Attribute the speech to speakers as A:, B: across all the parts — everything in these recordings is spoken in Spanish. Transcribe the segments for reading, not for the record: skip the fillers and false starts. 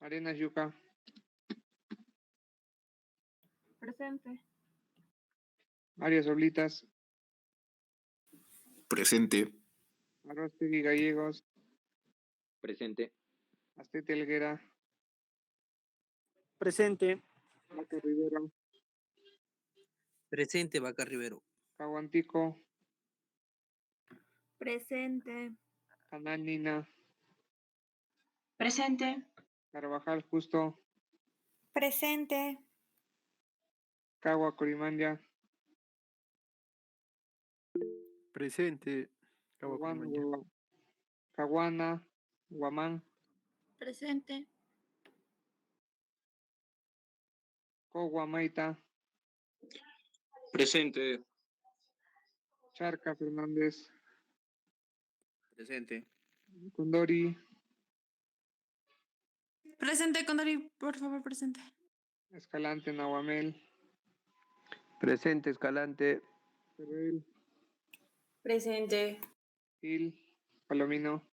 A: Arenas Yuca.
B: Presente.
A: Arias Oblitas.
C: Presente.
A: Arostegui Gallegos.
D: Presente.
A: Astete Helguera.
E: Presente.
A: Vaca Rivero.
F: Presente, Vaca Rivero.
A: Caguantico.
B: Presente.
A: Canal Nina.
G: Presente.
A: Carvajal Justo.
H: Presente.
A: Cagua Corimandia.
E: Presente.
A: Caguana. Guamán.
B: Presente.
A: Coguamaita.
C: Presente.
A: Charca Fernández.
F: Presente.
A: Condori.
H: Presente, Condori, por favor, presente.
A: Escalante Nahuamel.
E: Presente, Escalante.
A: Ferrell.
G: Presente.
A: Gil. Palomino.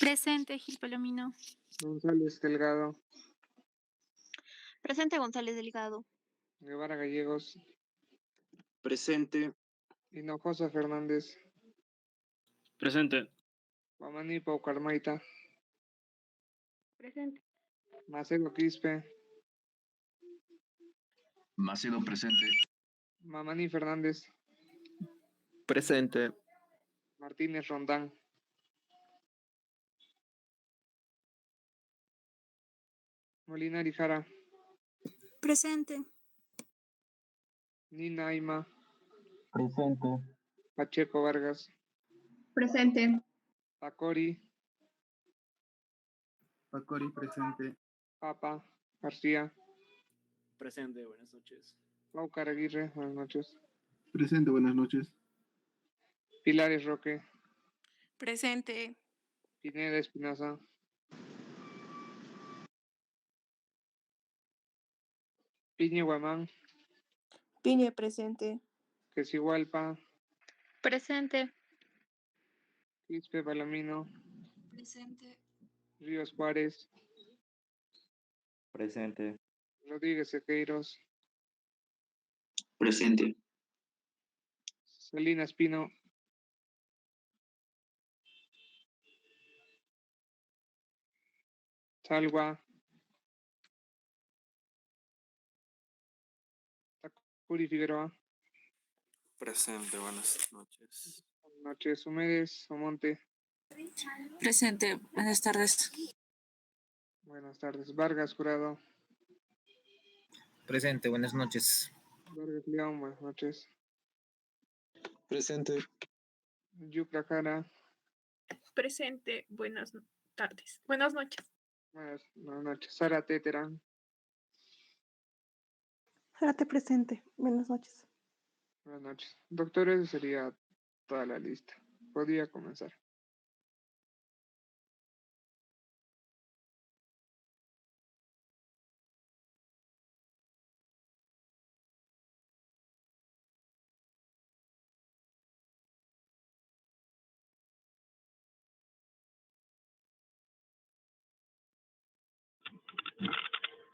I: Presente, Gil Palomino.
A: González Delgado.
I: Presente, González Delgado.
A: Guevara Gallegos.
C: Presente.
A: Hinojosa Fernández.
J: Presente.
A: Guamaní Paucarmaita.
B: Presente.
A: Macedo Quispe.
C: Macedo presente.
A: Mamaní Fernández.
E: Presente.
A: Martínez Rondán. Molinari Jara.
H: Presente.
A: Nina Aima.
C: Presente.
A: Pacheco Vargas.
G: Presente.
A: Pacori.
E: Pacori, presente.
A: Papa García.
J: Presente, buenas noches.
A: Paucar Aguirre. Buenas noches.
E: Presente, buenas noches.
A: Pilares Roque.
H: Presente.
A: Pineda Espinosa. Piñe Guamán.
B: Piñe presente.
A: Quesigualpa.
I: Presente.
A: Quispe Palomino.
H: Presente.
A: Ríos Juárez.
D: Presente.
A: Rodríguez Sequeiros.
C: Presente.
A: Salinas Pino. Salwa. Takuri Figueroa.
C: Presente, buenas noches.
A: Buenas noches. Humedes Omonte.
H: Presente. Buenas tardes.
A: Buenas tardes. Vargas Jurado.
F: Presente, buenas noches.
A: Vargas León. Buenas noches.
C: Presente.
A: Yucra Jara.
B: Presente. Buenas tardes. Buenas noches.
A: Buenas noches. Sara Teterán.
B: Zárate presente. Buenas noches.
A: Buenas noches. Doctor, esa sería toda la lista. Podría comenzar.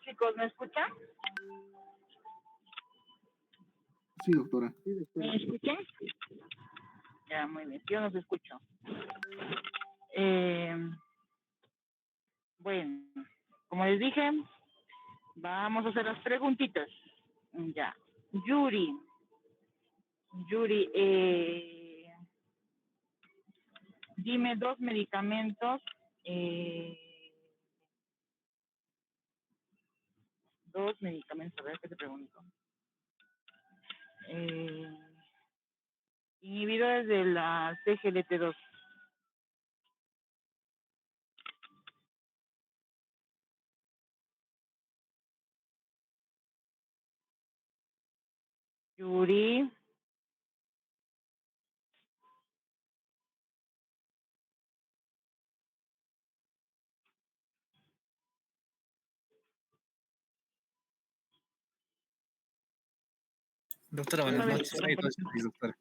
K: Chicos, ¿me escuchan?
E: Sí, doctora.
K: ¿Me escuchan? Ya, muy bien. Yo no los escucho. Bueno, como les dije, vamos a hacer las preguntitas. Ya. Yuri, dime dos medicamentos. Dos medicamentos, a ver qué te pregunto. Inhibidores de la CGLT2. Yuri.
F: Doctora, buenas noches. Ay, doctora.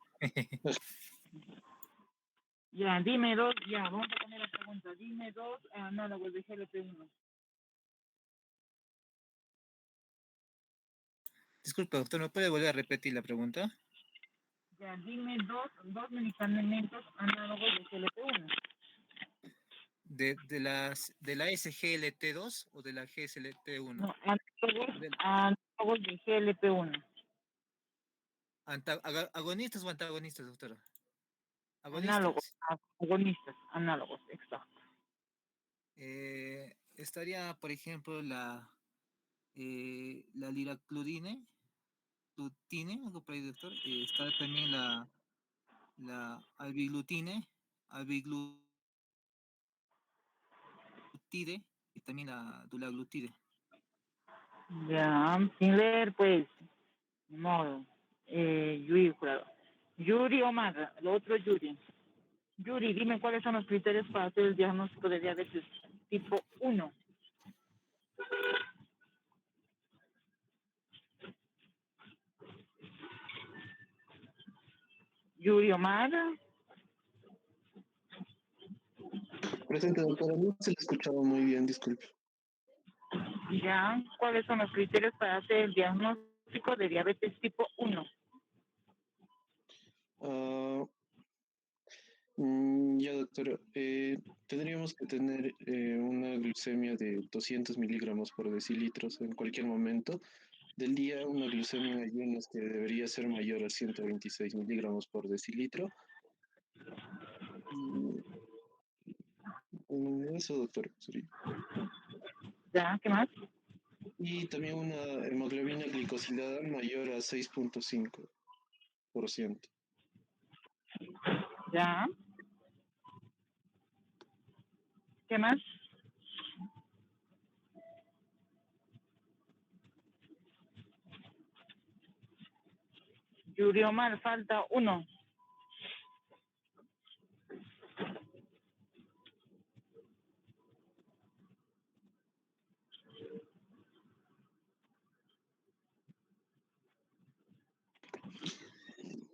K: Ya, dime dos, ya, vamos a poner la pregunta. Dime dos análogos de GLP-1.
F: Disculpa, doctor, ¿me puede volver a repetir la pregunta?
K: Ya, dime dos medicamentos análogos de GLP-1.
F: ¿De la SGLT2 o de la GSLT1?
K: No, análogos de GLP-1.
F: ¿Agonistas o antagonistas, doctora?
K: Análogos, agonistas, análogos, exacto.
F: Estaría, por ejemplo, la liracludine, algo por ahí, doctor. Está también la albiglutine, albiglutide y también la dulaglutide.
K: Ya, sin leer, pues, no, Yuri, jurado. Yuri Omar, lo otro Yuri. Yuri, dime cuáles son los criterios para hacer el diagnóstico de diabetes tipo 1. Yuri Omar.
C: Presente, doctora. No se le escuchaba muy bien, disculpe.
K: Ya, ¿cuáles son los criterios para hacer el diagnóstico de diabetes tipo 1?
C: Ya, doctora. Tendríamos que tener una glucemia de 200 miligramos por decilitros en cualquier momento del día, una glucemia en ayunas que debería ser mayor a 126 miligramos por decilitro. Eso, doctor. Sería.
K: Ya, ¿qué más?
C: Y también una hemoglobina glicosilada mayor a 6.5%.
K: Ya. ¿Qué más? Yuri Omar, falta uno.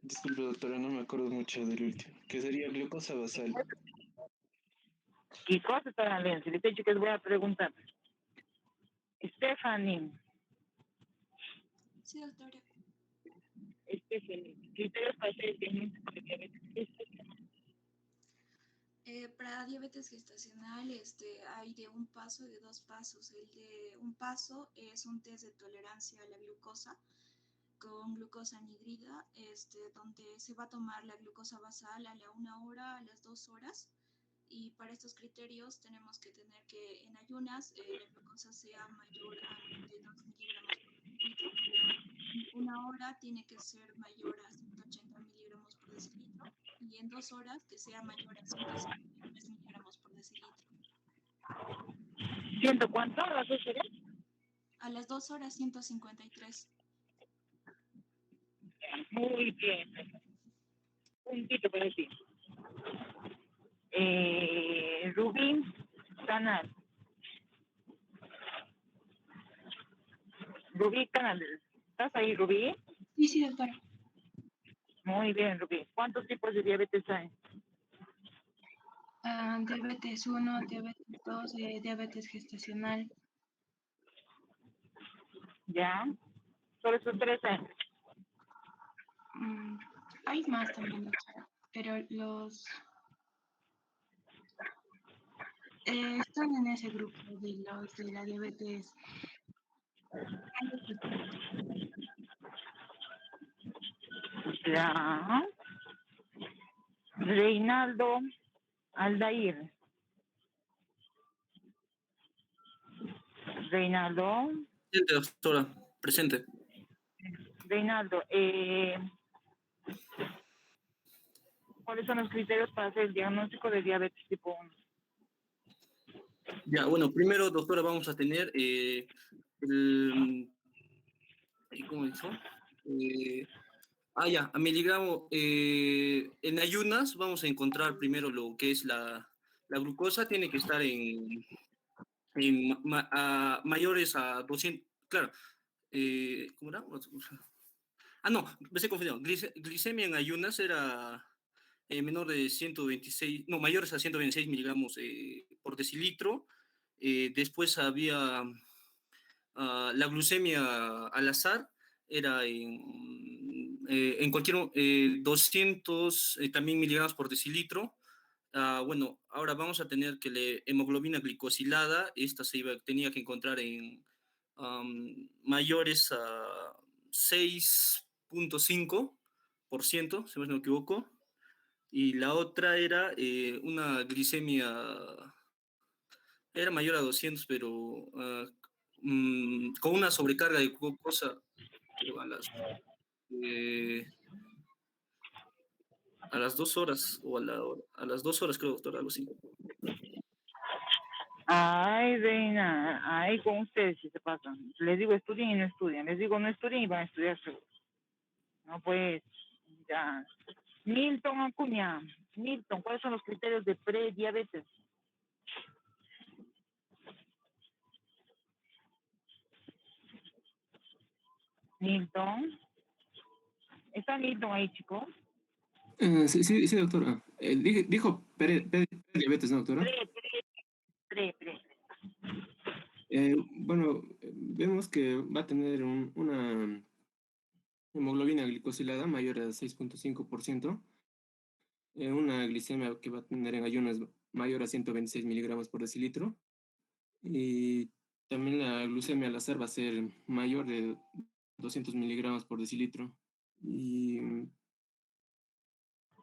C: Disculpe, doctora, no me acuerdo mucho del último. ¿Qué sería glucosa basal?
K: ¿Qué cosa está bien? Si le he dicho que les voy a preguntar. Stephanie.
H: Sí, doctora.
K: Stephanie, criterios para hacer el diagnóstico de diabetes.
H: Para diabetes gestacional hay de un paso y de dos pasos. El de un paso es un test de tolerancia a la glucosa con glucosa anhidrida, donde se va a tomar la glucosa basal a la 1 hora, a las 2 horas. Y para estos criterios tenemos que tener que en ayunas la glucosa sea mayor a 92 miligramos por decilitro. En 1 hora tiene que ser mayor a 180 miligramos por decilitro. Y en 2 horas que sea mayor a 153 miligramos por decilitro.
K: ¿Ciento cuánto? ¿A las 2 horas?
H: A las 2 horas 153.
K: Muy bien. Puntito para ti. Rubí Canal. Rubí Canal. ¿Estás ahí, Rubí?
G: Sí, sí, doctora.
K: Muy bien, Rubí. ¿Cuántos tipos de diabetes hay?
G: Diabetes 1, diabetes 2, diabetes gestacional.
K: ¿Ya? Solo esos 3 hay.
G: Hay más también, doctora, pero los están en ese grupo de los de la diabetes.
K: Ya. Reinaldo Aldair. Reinaldo.
J: Presente, doctora. Presente.
K: Reinaldo, ¿cuáles son los criterios para hacer el diagnóstico de diabetes tipo 1?
J: Ya, bueno, primero, doctora, vamos a tener ¿cómo dijo? A miligramo. En ayunas vamos a encontrar primero lo que es la glucosa, tiene que estar en mayores a 200, claro. ¿Cómo era? No, me estoy confundiendo. Glicemia en ayunas era menor de 126, no, mayores a 126 miligramos por decilitro. Después había la glucemia al azar, era en cualquier 200 también miligramos por decilitro. Bueno, ahora vamos a tener que la hemoglobina glicosilada, esta tenía que encontrar en mayores a 6.5%, si no me equivoco, y la otra era una glicemia, era mayor a 200, pero con una sobrecarga de glucosa, creo, eh, a las 2 horas, o a las 2 horas, creo, doctor, algo así.
K: Ay, reina, ay, con ustedes si se pasan. Les digo estudien y no estudian. Les digo no estudien y van a estudiar seguro. No, pues, ya. Milton Acuña. Milton, ¿cuáles son los criterios de prediabetes? Milton. ¿Está Milton ahí, chicos?
L: Sí, doctora. Dijo diabetes, ¿no, doctora?
K: Pre.
L: Bueno, vemos que va a tener una hemoglobina glicosilada mayor a 6.5%, una glicemia que va a tener en ayunas mayor a 126 miligramos por decilitro, y también la glucemia al azar va a ser mayor de 200 miligramos por decilitro. Y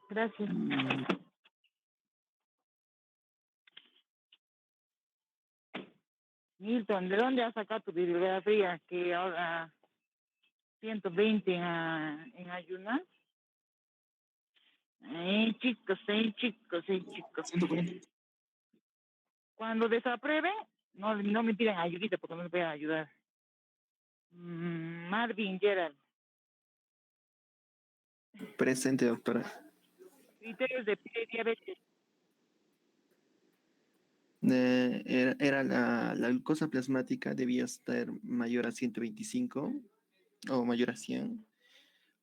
K: gracias. Milton, ¿de dónde has sacado tu bibliografía que ahora 120 en ayunas? Chicos.
L: 140.
K: Cuando desapruebe, no me pidan ayudita porque no me pueden ayudar. Marvin Gerald.
E: Presente, doctora.
K: Criterios de prediabetes.
E: Era la glucosa plasmática debía estar mayor a 125 o mayor a 100,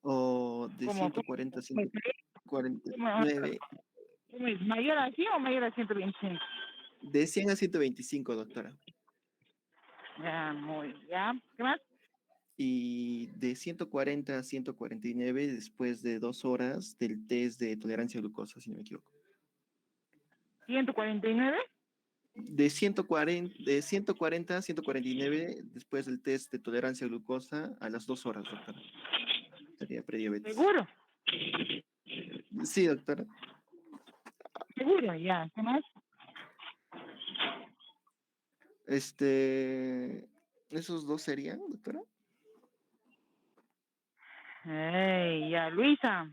E: o de 140 a 149.
K: ¿Cómo es? ¿Mayor a 100 o mayor a 125?
E: De 100 a 125, doctora.
K: Ya, ¿qué más?
E: Y de 140 a 149 después de 2 horas del test de tolerancia a glucosa, si no me equivoco.
K: ¿149?
E: De 140 a 149 después del test de tolerancia a glucosa a las 2 horas, doctora. Sería prediabetes.
K: ¿Seguro?
E: Sí, doctora.
K: ¿Seguro? Ya, ¿qué más?
E: ¿Esos dos serían, doctora?
K: Ya, Luisa.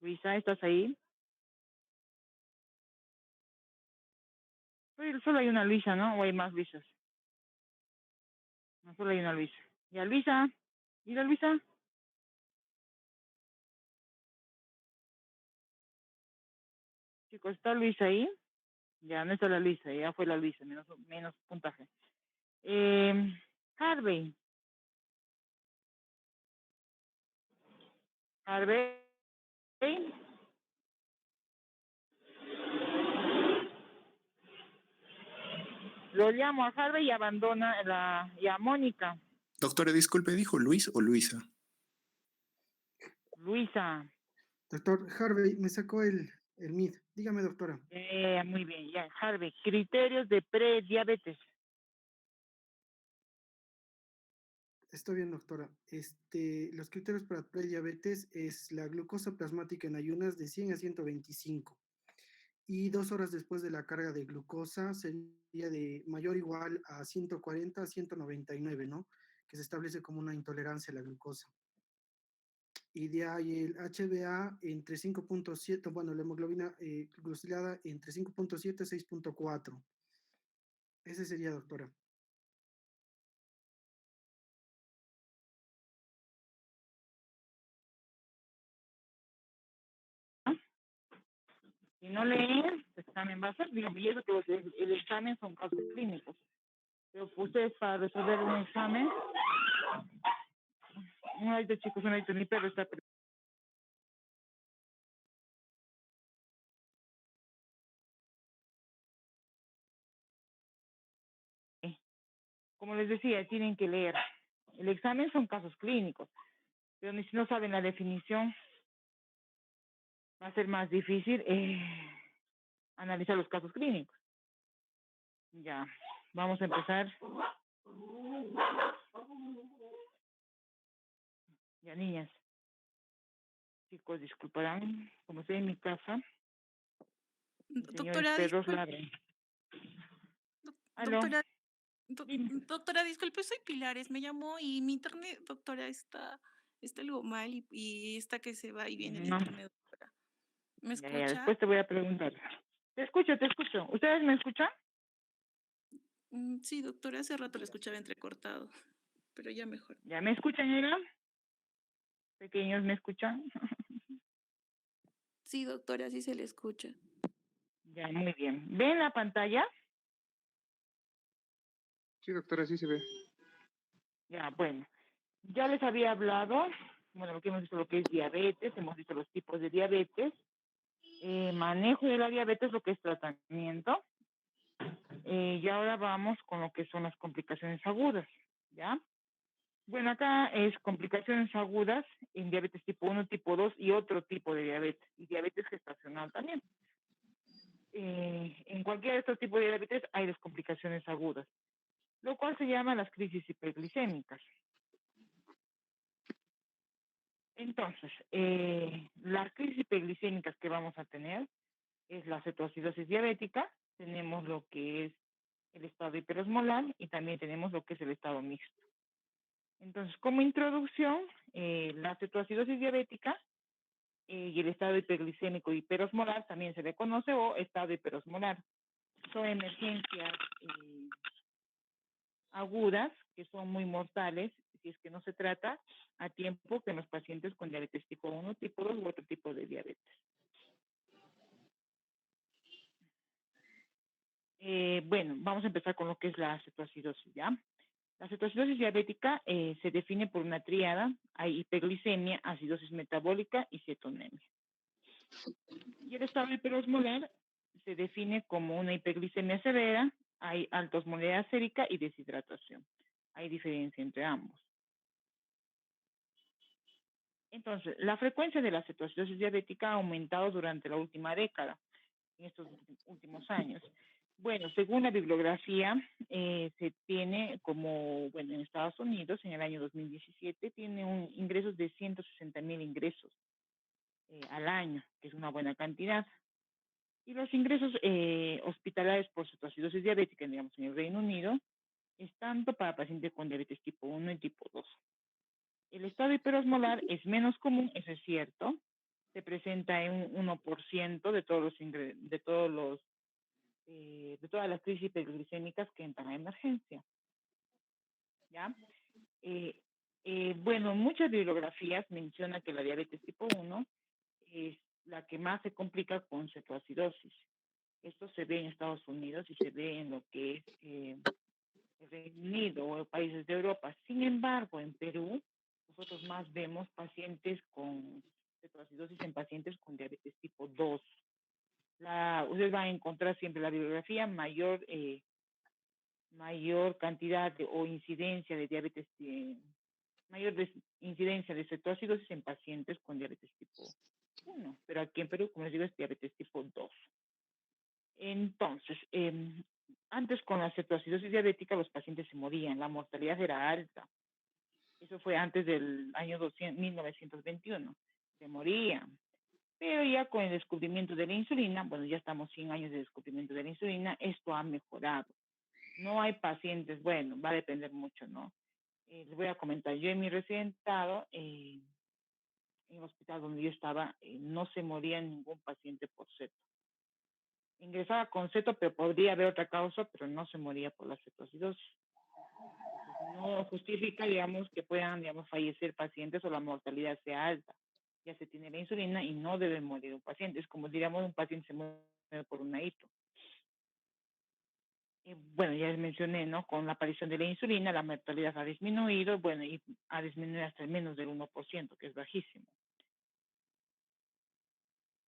K: Luisa, ¿estás ahí? Solo hay una Luisa, ¿no? ¿O hay más Luisas? No, solo hay una Luisa. Ya, Luisa. Mira, Luisa. Chicos, ¿está Luisa ahí? Ya, no está la Luisa, ya fue la Luisa, menos puntaje. Harvey. Lo llamo a Harvey y abandona a Mónica.
M: Doctora, disculpe, ¿dijo Luis o Luisa?
K: Luisa.
N: Doctor Harvey, me sacó el MID. Dígame, doctora.
K: Muy bien, ya. Harvey, criterios de prediabetes.
N: Estoy bien, doctora. Los criterios para prediabetes es la glucosa plasmática en ayunas de 100 a 125. Y 2 horas después de la carga de glucosa sería de mayor o igual a 140 a 199, ¿no? Que se establece como una intolerancia a la glucosa. Y de ahí el HbA entre 5.7, bueno, la hemoglobina glucosilada entre 5.7 y 6.4. Ese sería, doctora.
K: Si no leen, el examen va a ser, digo, y eso que el examen son casos clínicos. Pero ustedes para resolver un examen, un chicos, mi perro está como les decía, tienen que leer. El examen son casos clínicos, pero ni si no saben la definición, va a ser más difícil analizar los casos clínicos. Ya, vamos a empezar. Ya, niñas. Chicos, disculparán, como estoy en mi casa, los señores
B: Doctora,
K: perros
B: disculpe.
K: ladran. Aló.
B: Doctora, disculpe, soy Pilares, me llamó y mi internet, doctora, está algo mal y está que se va y viene el
K: No.
B: internet, doctora. ¿Me
K: Ya,
B: escucha?
K: después te voy a preguntar. Te escucho, te escucho. ¿Ustedes me escuchan?
B: Sí, doctora, hace rato lo escuchaba entrecortado, pero ya mejor.
K: ¿Ya me escuchan, Ela? Pequeños, ¿me escuchan?
B: Sí, doctora, sí se le escucha.
K: Ya, muy bien. ¿Ven la pantalla?
A: Sí, doctora, sí se ve.
K: Ya, bueno. Ya les había hablado, bueno, que hemos visto lo que es diabetes, hemos visto los tipos de diabetes, manejo de la diabetes, lo que es tratamiento, y ahora vamos con lo que son las complicaciones agudas, ¿ya? Bueno, acá es complicaciones agudas en diabetes tipo 1, tipo 2 y otro tipo de diabetes, y diabetes gestacional también. En cualquiera de estos tipos de diabetes hay las complicaciones agudas, lo cual se llama las crisis hiperglicémicas. Entonces, las crisis hiperglicémicas que vamos a tener es la cetoacidosis diabética, tenemos lo que es el estado hiperosmolar y también tenemos lo que es el estado mixto. Entonces, como introducción, la cetoacidosis diabética y el estado hiperglicémico hiperosmolar también se le conoce o estado hiperosmolar. Son emergencias agudas que son muy mortales si es que no se trata a tiempo que en los pacientes con diabetes tipo 1, tipo 2 u otro tipo de diabetes. Bueno, vamos a empezar con lo que es la cetoacidosis, ¿ya? La cetoacidosis diabética se define por una tríada, hay hiperglicemia, acidosis metabólica y cetonemia. Y el estado hiperosmolar se define como una hiperglicemia severa, hay alta osmolaridad sérica y deshidratación. Hay diferencia entre ambos. Entonces, la frecuencia de la cetoacidosis diabética ha aumentado durante la última década, en estos últimos años. Bueno, según la bibliografía, se tiene como, bueno, en Estados Unidos, en el año 2017, tiene ingresos de 160,000 ingresos al año, que es una buena cantidad. Y los ingresos hospitalarios por cetoacidosis diabética, digamos, en el Reino Unido, es tanto para pacientes con diabetes tipo 1 y tipo 2. El estado hiperosmolar es menos común, eso es cierto. Se presenta en un 1% de todas las crisis hiperglicémicas que entran a emergencia. ¿Ya? Bueno, muchas bibliografías mencionan que la diabetes tipo 1 es la que más se complica con cetoacidosis. Esto se ve en Estados Unidos y se ve en lo que es el Reino Unido o países de Europa. Sin embargo, en Perú, nosotros más vemos pacientes con cetoacidosis en pacientes con diabetes tipo 2. Ustedes van a encontrar siempre la bibliografía mayor cantidad o incidencia de diabetes, incidencia de cetoacidosis en pacientes con diabetes tipo 1, pero aquí en Perú, como les digo, es diabetes tipo 2. Entonces, antes con la cetoacidosis diabética los pacientes se morían, la mortalidad era alta. Eso fue antes del año 1921, se morían. Pero ya con el descubrimiento de la insulina, bueno, ya estamos 100 años de descubrimiento de la insulina, esto ha mejorado. No hay pacientes, bueno, va a depender mucho, ¿no? Les voy a comentar, yo en mi residentado, en el hospital donde yo estaba, no se moría ningún paciente por ceto. Ingresaba con ceto, pero podría haber otra causa, pero no se moría por la cetoacidosis. No justifica, digamos, que puedan, digamos, fallecer pacientes o la mortalidad sea alta. Ya se tiene la insulina y no debe morir un paciente. Es como, diríamos, un paciente se muere por un hito. Bueno, ya les mencioné, ¿no? Con la aparición de la insulina, la mortalidad ha disminuido, bueno, y ha disminuido hasta menos del 1%, que es bajísimo.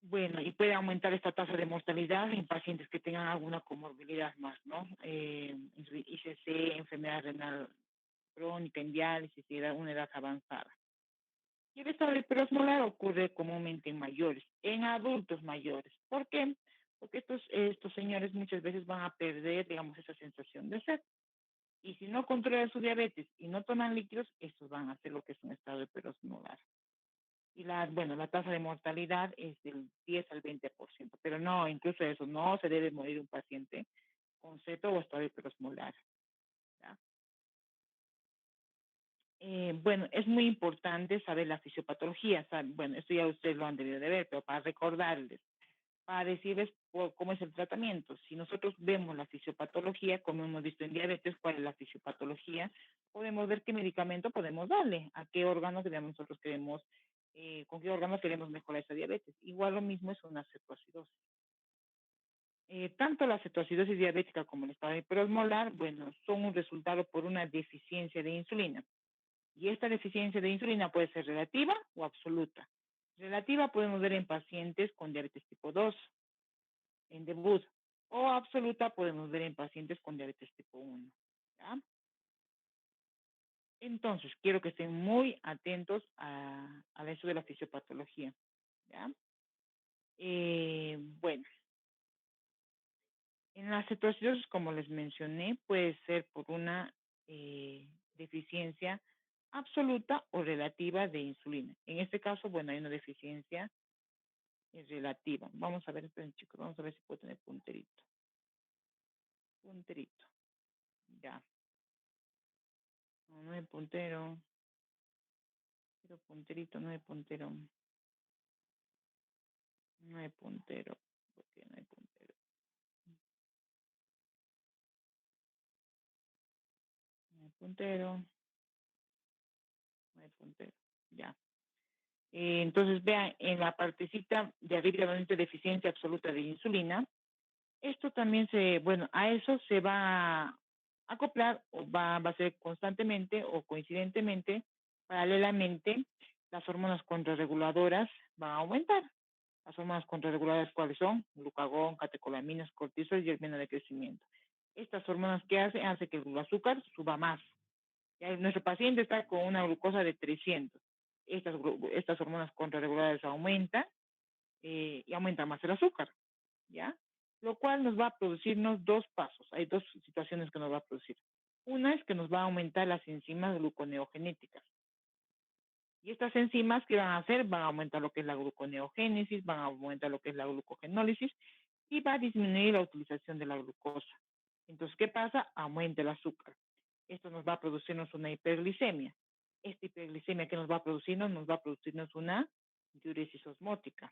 K: Bueno, y puede aumentar esta tasa de mortalidad en pacientes que tengan alguna comorbilidad más, ¿no? ICC, enfermedad renal crónica, en diálisis y una edad avanzada. Y el estado hiperosmolar ocurre comúnmente en mayores, en adultos mayores. ¿Por qué? Porque estos señores muchas veces van a perder, digamos, esa sensación de sed. Y si no controlan su diabetes y no toman líquidos, estos van a hacer lo que es un estado hiperosmolar. Y la tasa de mortalidad es del 10 al 20%, pero no, incluso eso, no se debe morir un paciente con ceto o estado hiperosmolar. ¿Ya? Bueno, es muy importante saber la fisiopatología. Bueno, esto ya ustedes lo han debido de ver, pero para recordarles, para decirles cómo es el tratamiento. Si nosotros vemos la fisiopatología, como hemos visto en diabetes, cuál es la fisiopatología, podemos ver qué medicamento podemos darle, a qué órganos nosotros queremos, con qué órganos queremos mejorar esa diabetes. Igual lo mismo es una cetoacidosis. Tanto la cetoacidosis diabética como el estado hiperosmolar, bueno, son un resultado por una deficiencia de insulina. Y esta deficiencia de insulina puede ser relativa o absoluta. Relativa podemos ver en pacientes con diabetes tipo 2, en debut, o absoluta podemos ver en pacientes con diabetes tipo 1. ¿Ya? Entonces, quiero que estén muy atentos a eso de la fisiopatología. ¿Ya? Bueno, en la cetoacidosis, como les mencioné, puede ser por una deficiencia absoluta o relativa de insulina. En este caso, bueno, hay una deficiencia relativa. Vamos a ver, esperen, chicos, vamos a ver si puedo tener punterito. Punterito. Ya. No hay puntero. Quiero punterito, no hay puntero. No hay puntero. ¿Por qué no hay puntero? No hay puntero. No hay puntero. Ya. Entonces, vean, en la partecita de arriba donde dice deficiencia absoluta de insulina, esto también a eso se va a acoplar o va a ser constantemente o coincidentemente, paralelamente, las hormonas contrarreguladoras van a aumentar. Las hormonas contrarreguladoras, ¿cuáles son? Glucagón, catecolaminas, cortisol y hormona de crecimiento. Estas hormonas, ¿qué hacen? Hace que el azúcar suba más. Ya nuestro paciente está con una glucosa de 300. Estas hormonas contrarreguladoras aumentan y aumenta más el azúcar, ¿ya? Lo cual nos va a producirnos dos pasos. Hay dos situaciones que nos va a producir. Una es que nos va a aumentar las enzimas gluconeogenéticas. Y estas enzimas, ¿qué van a hacer? Van a aumentar lo que es la gluconeogénesis, van a aumentar lo que es la glucogenólisis y va a disminuir la utilización de la glucosa. Entonces, ¿qué pasa? Aumenta el azúcar. Esto nos va a producirnos una hiperglicemia. Esta hiperglicemia que nos va a producirnos, una diuresis osmótica.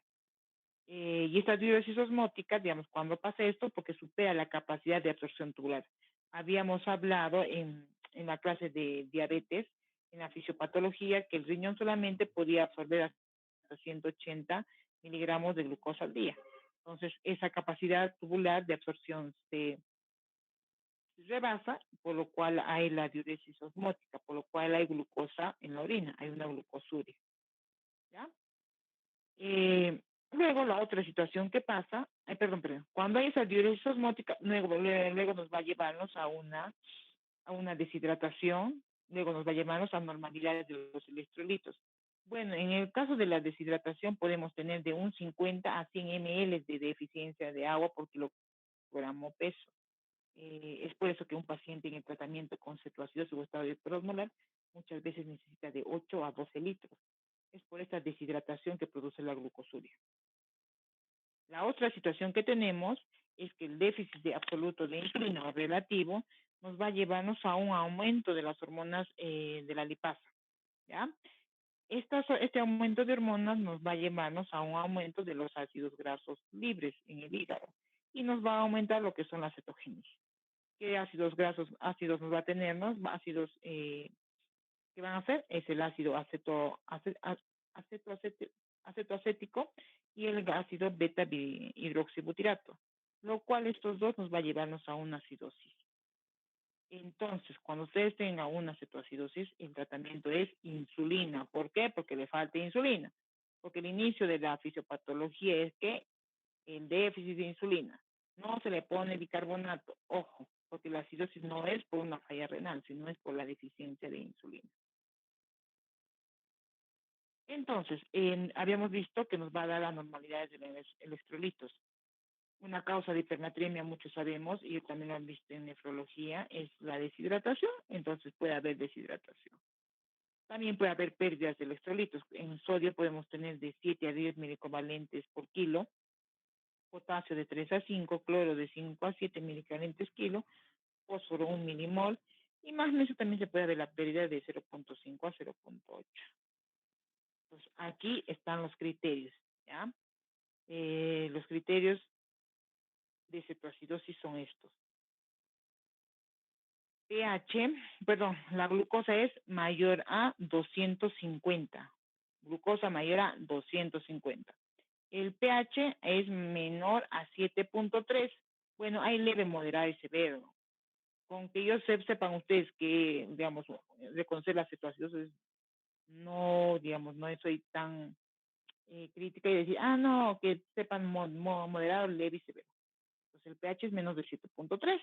K: Y esta diuresis osmótica, digamos, cuando pasa esto, porque supera la capacidad de absorción tubular. Habíamos hablado en la clase de diabetes, en la fisiopatología, que el riñón solamente podía absorber hasta 180 miligramos de glucosa al día. Entonces, esa capacidad tubular de absorción se rebasa, por lo cual hay la diuresis osmótica, por lo cual hay glucosa en la orina, hay una glucosuria. ¿Ya? Luego, la otra situación que pasa, perdón, cuando hay esa diuresis osmótica, luego nos va a llevarnos a una deshidratación, luego nos va a llevarnos a anormalidades de los electrolitos. Bueno, en el caso de la deshidratación podemos tener de un 50 a 100 ml de deficiencia de agua por kilogramo peso. Es por eso que un paciente en el tratamiento con cetoacidosis o estado hiperosmolar muchas veces necesita de 8 a 12 litros. Es por esta deshidratación que produce la glucosuria. La otra situación que tenemos es que el déficit de absoluto de insulina o relativo nos va a llevarnos a un aumento de las hormonas de la lipasa. ¿Ya? Este aumento de hormonas nos va a llevarnos a un aumento de los ácidos grasos libres en el hígado y nos va a aumentar lo que son las cetogénesis. ¿Qué ácidos nos va a tenernos? Ácidos que van a hacer es el ácido acetoacético y el ácido beta hidroxibutirato, lo cual estos dos nos va a llevarnos a una acidosis. Entonces, cuando ustedes tengan una cetoacidosis, el tratamiento es insulina. ¿Por qué? Porque le falta insulina. porque el inicio de la fisiopatología es que el déficit de insulina, no se le pone bicarbonato, ojo, porque la acidosis no es por una falla renal, sino es por la deficiencia de insulina. Entonces, habíamos visto que nos va a dar la normalidad de los electrolitos. Una causa de hipernatremia, muchos sabemos, y también lo han visto en nefrología, es la deshidratación, entonces puede haber deshidratación. También puede haber pérdidas de electrolitos. En sodio podemos tener de 7 a 10 milicovalentes por kilo, potasio de 3 a 5, cloro de 5 a 7 milicovalentes kilo, fósforo 1 milimol, y magnesio también se puede ver la pérdida de 0.5 a 0.8. Entonces, aquí están los criterios, ¿ya? Los criterios de cetoacidosis son estos. La glucosa es mayor a 250. Glucosa mayor a 250. El pH es menor a 7.3. Bueno, hay leve, moderado y severo. Con que ellos sepan ustedes que, digamos, reconocer la cetoacidosis, no, digamos, no soy tan crítica y decir, no, que sepan moderado, leve y severo. Entonces el pH es menos de 7.3.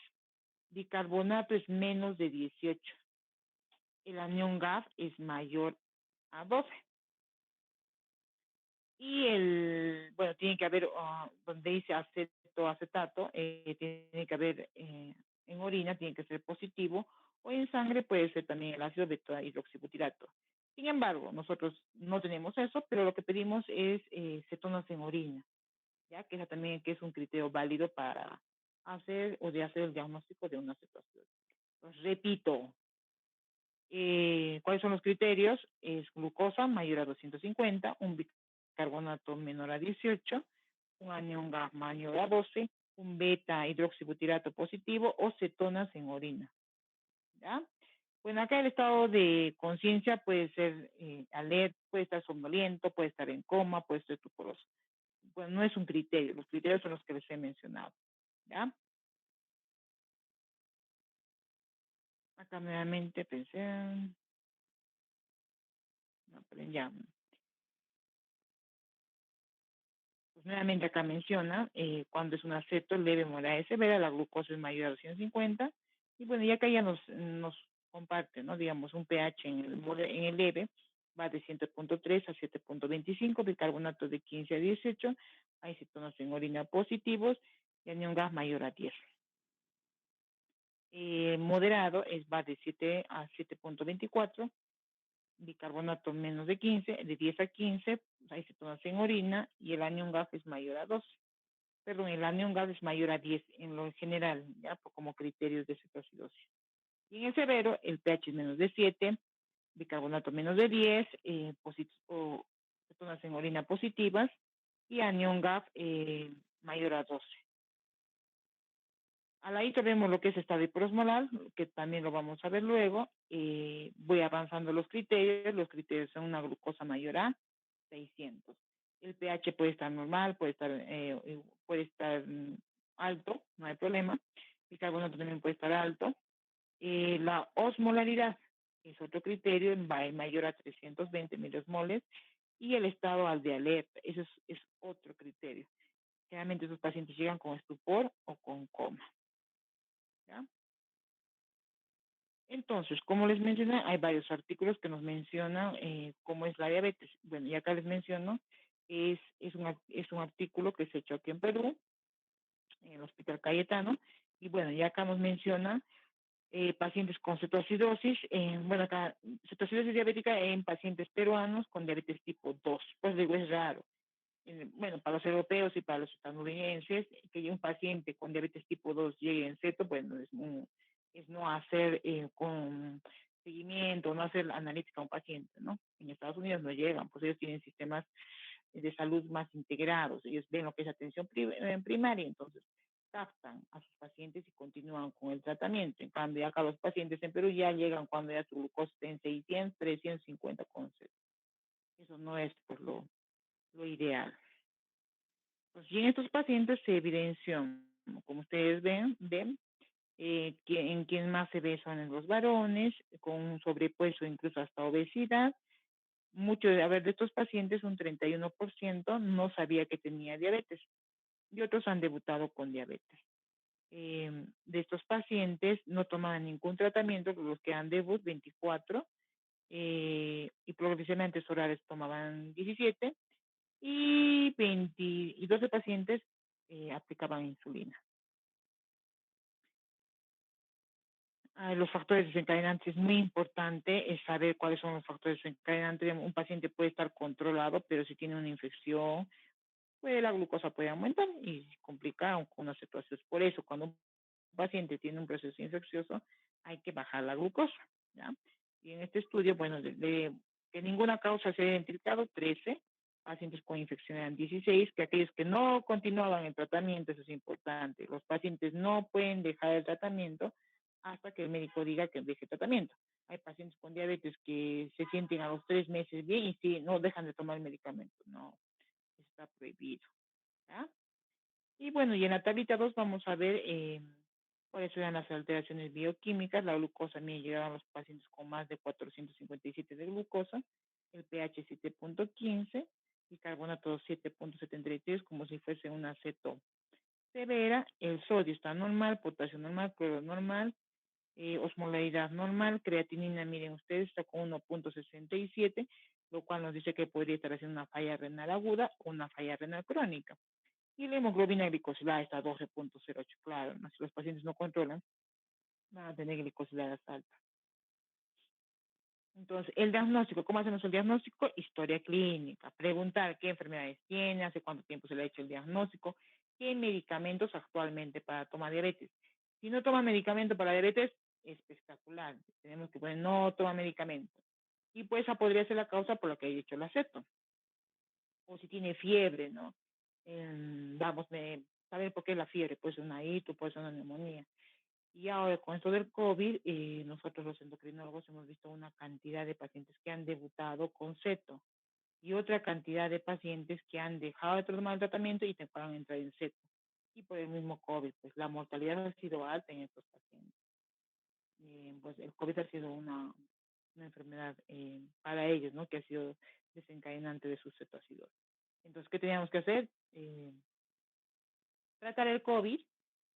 K: Bicarbonato es menos de 18. El anión GAF es mayor a 12. Y tiene que haber, donde dice acetato, tiene que haber en orina, tiene que ser positivo, o en sangre puede ser también el ácido beta hidroxibutirato. Sin embargo, nosotros no tenemos eso, pero lo que pedimos es cetonas en orina, ya que esa también que es un criterio válido para hacer el diagnóstico de una cetoacidosis. Entonces, repito, ¿cuáles son los criterios? Es glucosa mayor a 250, un bicarbonato menor a 18, un anión GAF mayor a 12, un beta hidroxibutirato positivo o cetonas en orina. ¿Ya? Bueno, acá el estado de conciencia puede ser alerta, puede estar somnoliento, puede estar en coma, puede estar estuporoso. Bueno, no es un criterio, los criterios son los que les he mencionado. ¿Ya? Acá nuevamente pensé, ya. Pues nuevamente acá menciona, cuando es un aceto leve, moderada y severa, la glucosa es mayor a 250. Y bueno, y acá ya nos comparte, ¿no? Digamos, un pH en el leve va de 7.3 a 7.25, bicarbonato de 15 a 18, hay cetonas en orina positivos y anión gas mayor a 10. Moderado va de 7 a 7.24, bicarbonato menos de 15, de 10 a 15, hay cetonas en orina y el anión gas es mayor a 12. Perdón, el anión gas es mayor a 10 en lo general, ya como criterios de cetoacidosis. Y en el severo, el pH es menos de 7, bicarbonato menos de 10, cetonas en orina positivas y anión GAF mayor a 12. Al ladito vemos lo que es estado hiperosmolar, que también lo vamos a ver luego. Voy avanzando los criterios son una glucosa mayor a 600. El pH puede estar normal, puede estar alto, no hay problema. El carbonato también puede estar alto. La osmolaridad es otro criterio, va mayor a 320 miliosmoles. Y el estado al de alerta, eso es otro criterio. Generalmente esos pacientes llegan con estupor o con coma. ¿Ya? Entonces, como les mencioné, hay varios artículos que nos mencionan cómo es la diabetes. Bueno, y acá les menciono, es un artículo que se hecho aquí en Perú, en el Hospital Cayetano, y bueno, y acá nos menciona pacientes con cetoacidosis, acá, cetoacidosis diabética en pacientes peruanos con diabetes tipo 2. Pues digo, es raro. Para los europeos y para los estadounidenses, que un paciente con diabetes tipo 2 llegue en ceto, bueno, es no hacer con seguimiento, no hacer analítica a un paciente, ¿no? En Estados Unidos no llegan, pues ellos tienen sistemas de salud más integrados, ellos ven lo que es atención primaria, entonces captan a sus pacientes y continúan con el tratamiento. En cambio, acá los pacientes en Perú ya llegan cuando ya su glucosa está en 600, 350 con ceto. Eso no es por lo ideal. Pues, y en estos pacientes se evidenció, como ustedes ven, que en quien más se ve son en los varones, con un sobrepeso, incluso hasta obesidad, de estos pacientes, un 31% no sabía que tenía diabetes y otros han debutado con diabetes. De estos pacientes no tomaban ningún tratamiento, los que han debut 24, y progresivamente orales tomaban 17 y 12 pacientes aplicaban insulina. Los factores desencadenantes es muy importante saber cuáles son los factores desencadenantes. Un paciente puede estar controlado, pero si tiene una infección, pues la glucosa puede aumentar y complicar con una cetoacidosis. Por eso, cuando un paciente tiene un proceso infeccioso, hay que bajar la glucosa, ¿ya? Y en este estudio, bueno, que ninguna causa se ha identificado, 13 pacientes con infección eran 16, que aquellos que no continuaban el tratamiento, eso es importante. Los pacientes no pueden dejar el tratamiento hasta que el médico diga que deje el tratamiento. Hay pacientes con diabetes que se sienten a los 3 meses bien y sí, no dejan de tomar el medicamento. No, está prohibido, ¿ya? Y bueno, y en la tablita 2 vamos a ver cuáles eran las alteraciones bioquímicas. La glucosa mía llegaba a los pacientes con más de 457 de glucosa, el pH 7.15 y carbonato 7.73, como si fuese una ceto severa. El sodio está normal, potasio normal, cloro normal, osmolaridad normal, creatinina, miren ustedes, está con 1.67, lo cual nos dice que podría estar haciendo una falla renal aguda o una falla renal crónica. Y la hemoglobina glicosilada está a 12.08, claro, ¿no? Si los pacientes no controlan, van a tener glicosiladas altas. Entonces, el diagnóstico, ¿cómo hacemos el diagnóstico? Historia clínica, preguntar qué enfermedades tiene, hace cuánto tiempo se le ha hecho el diagnóstico, qué medicamentos actualmente para tomar diabetes. Si no toma medicamento para diabetes, espectacular. Tenemos que poner no toma medicamento. Y pues esa podría ser la causa por la que he hecho el aceto. O si tiene fiebre, ¿no? Vamos a saber por qué la fiebre, puede ser una hito, puede ser una neumonía. Y ahora con esto del COVID, nosotros los endocrinólogos hemos visto una cantidad de pacientes que han debutado con ceto y otra cantidad de pacientes que han dejado de tomar el tratamiento y te puedan entrar en ceto. Y por el mismo COVID, pues la mortalidad ha sido alta en estos pacientes. Pues el COVID ha sido una enfermedad para ellos, ¿no? Que ha sido desencadenante de su cetoacidosis. Entonces, ¿qué teníamos que hacer? Tratar el COVID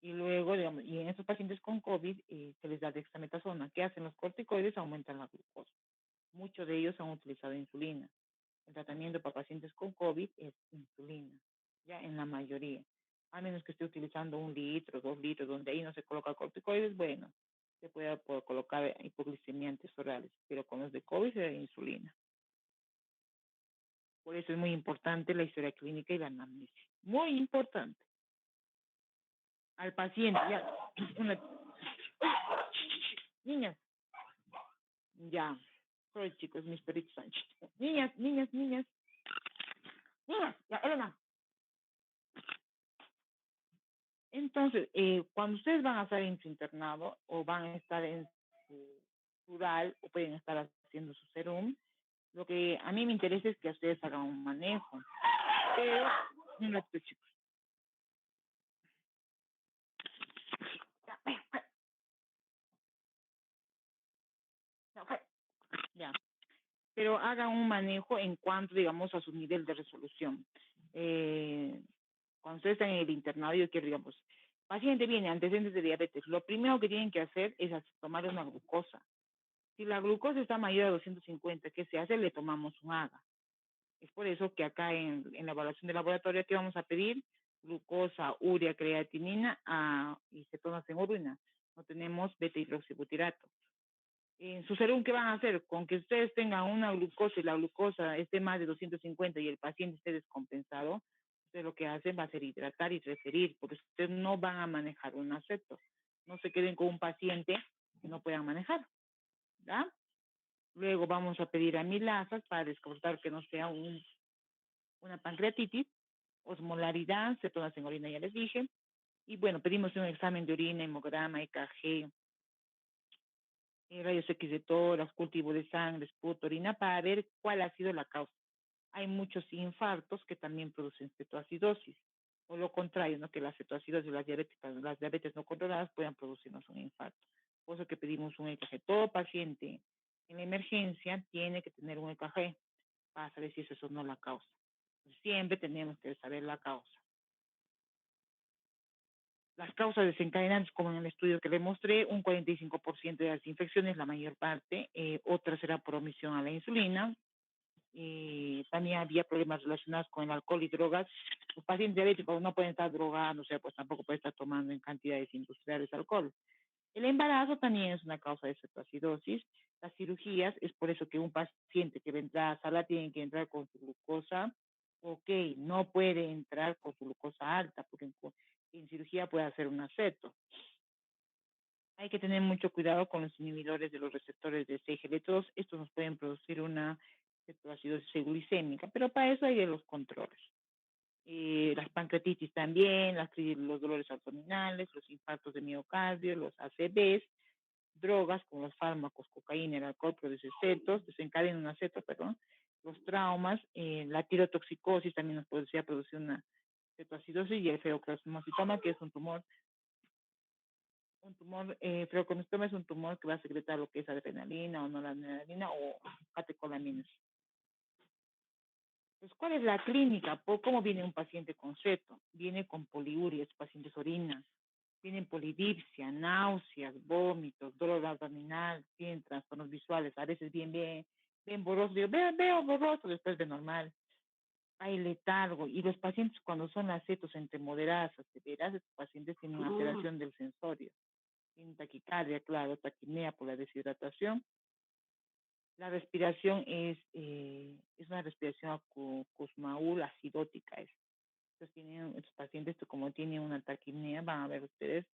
K: y luego, digamos, y en estos pacientes con COVID se les da dexametasona. ¿Qué hacen los corticoides? Aumentan la glucosa. Muchos de ellos han utilizado insulina. El tratamiento para pacientes con COVID es insulina, ya en la mayoría. A menos que esté utilizando 1 litro, 2 litros, donde ahí no se coloca corticoides, bueno, se puede colocar hipoglicemiantes orales, pero con los de COVID se da insulina. Por eso es muy importante la historia clínica y la anamnesis. Muy importante. Al paciente, ya, niñas, ya, soy chicos, mis perritos son niñas, ya, Elena. Entonces, cuando ustedes van a estar en su internado o van a estar en su rural o pueden estar haciendo su serum, lo que a mí me interesa es que ustedes hagan un manejo. Pero, un ratito, chicos. Ya. Pero hagan un manejo en cuanto, digamos, a su nivel de resolución. Cuando ustedes están en el internado, yo quiero, digamos, paciente viene antecedentes de diabetes, lo primero que tienen que hacer es tomar una glucosa. Si la glucosa está mayor a 250, ¿qué se hace? Le tomamos un AGA. Es por eso que acá en la evaluación de laboratorio, ¿qué vamos a pedir? Glucosa, urea, creatinina y cetonas en orina. No tenemos beta-hidroxibutirato. En su serum, ¿qué van a hacer? Con que ustedes tengan una glucosa y la glucosa esté más de 250 y el paciente esté descompensado, ustedes lo que hacen va a ser hidratar y referir, porque ustedes no van a manejar un aceto. No se queden con un paciente que no puedan manejar, ¿ya? Luego vamos a pedir amilasas para descartar que no sea una pancreatitis, osmolaridad, cetonas en orina, ya les dije. Y bueno, pedimos un examen de orina, hemograma, EKG, rayos X de tórax, cultivo de sangre, esputo, orina, para ver cuál ha sido la causa. Hay muchos infartos que también producen cetoacidosis, o lo contrario, ¿no? Que la cetoacidosis, las diabetes no controladas puedan producirnos un infarto. Por eso que pedimos un EKG. Todo paciente en la emergencia tiene que tener un EKG. para saber si eso o no la causa. Siempre tenemos que saber la causa. Las causas desencadenantes, como en el estudio que le mostré, un 45% de las infecciones, la mayor parte, otra será por omisión a la insulina. También había problemas relacionados con el alcohol y drogas. Los pacientes diabéticos no pueden estar drogando, o sea, pues tampoco pueden estar tomando en cantidades industriales alcohol. El embarazo también es una causa de cetoacidosis. Las cirugías, es por eso que un paciente que vendrá a sala tiene que entrar con su glucosa, no puede entrar con su glucosa alta, porque en cirugía puede hacer un aceto. Hay que tener mucho cuidado con los inhibidores de los receptores de CGL2. Estos nos pueden producir una cetoacidosis glicémica, pero para eso hay de los controles. Las pancreatitis también, los dolores abdominales, los infartos de miocardio, los ACVs, drogas como los fármacos, cocaína, el alcohol produce desencadenan un aceto, los traumas, la tirotoxicosis también nos podría producir una cetoacidosis y el feocromocitoma, que es un tumor, feocromocitoma es un tumor que va a secretar lo que es adrenalina o noradrenalina o catecolaminas. Pues, ¿cuál es la clínica? ¿Cómo viene un paciente con ceto? Viene con poliuria, pacientes orinan, tienen polidipsia, náuseas, vómitos, dolor abdominal, tienen trastornos visuales, a veces ven borroso, veo borroso, después de normal. Hay letargo, y los pacientes cuando son las cetos entre moderadas a severas, estos pacientes tienen una alteración del sensorio, tienen taquicardia, claro, taquipnea por la deshidratación. La respiración es una respiración acusmaul acidótica. Entonces estos pacientes, como tienen una taquipnea, van a ver ustedes,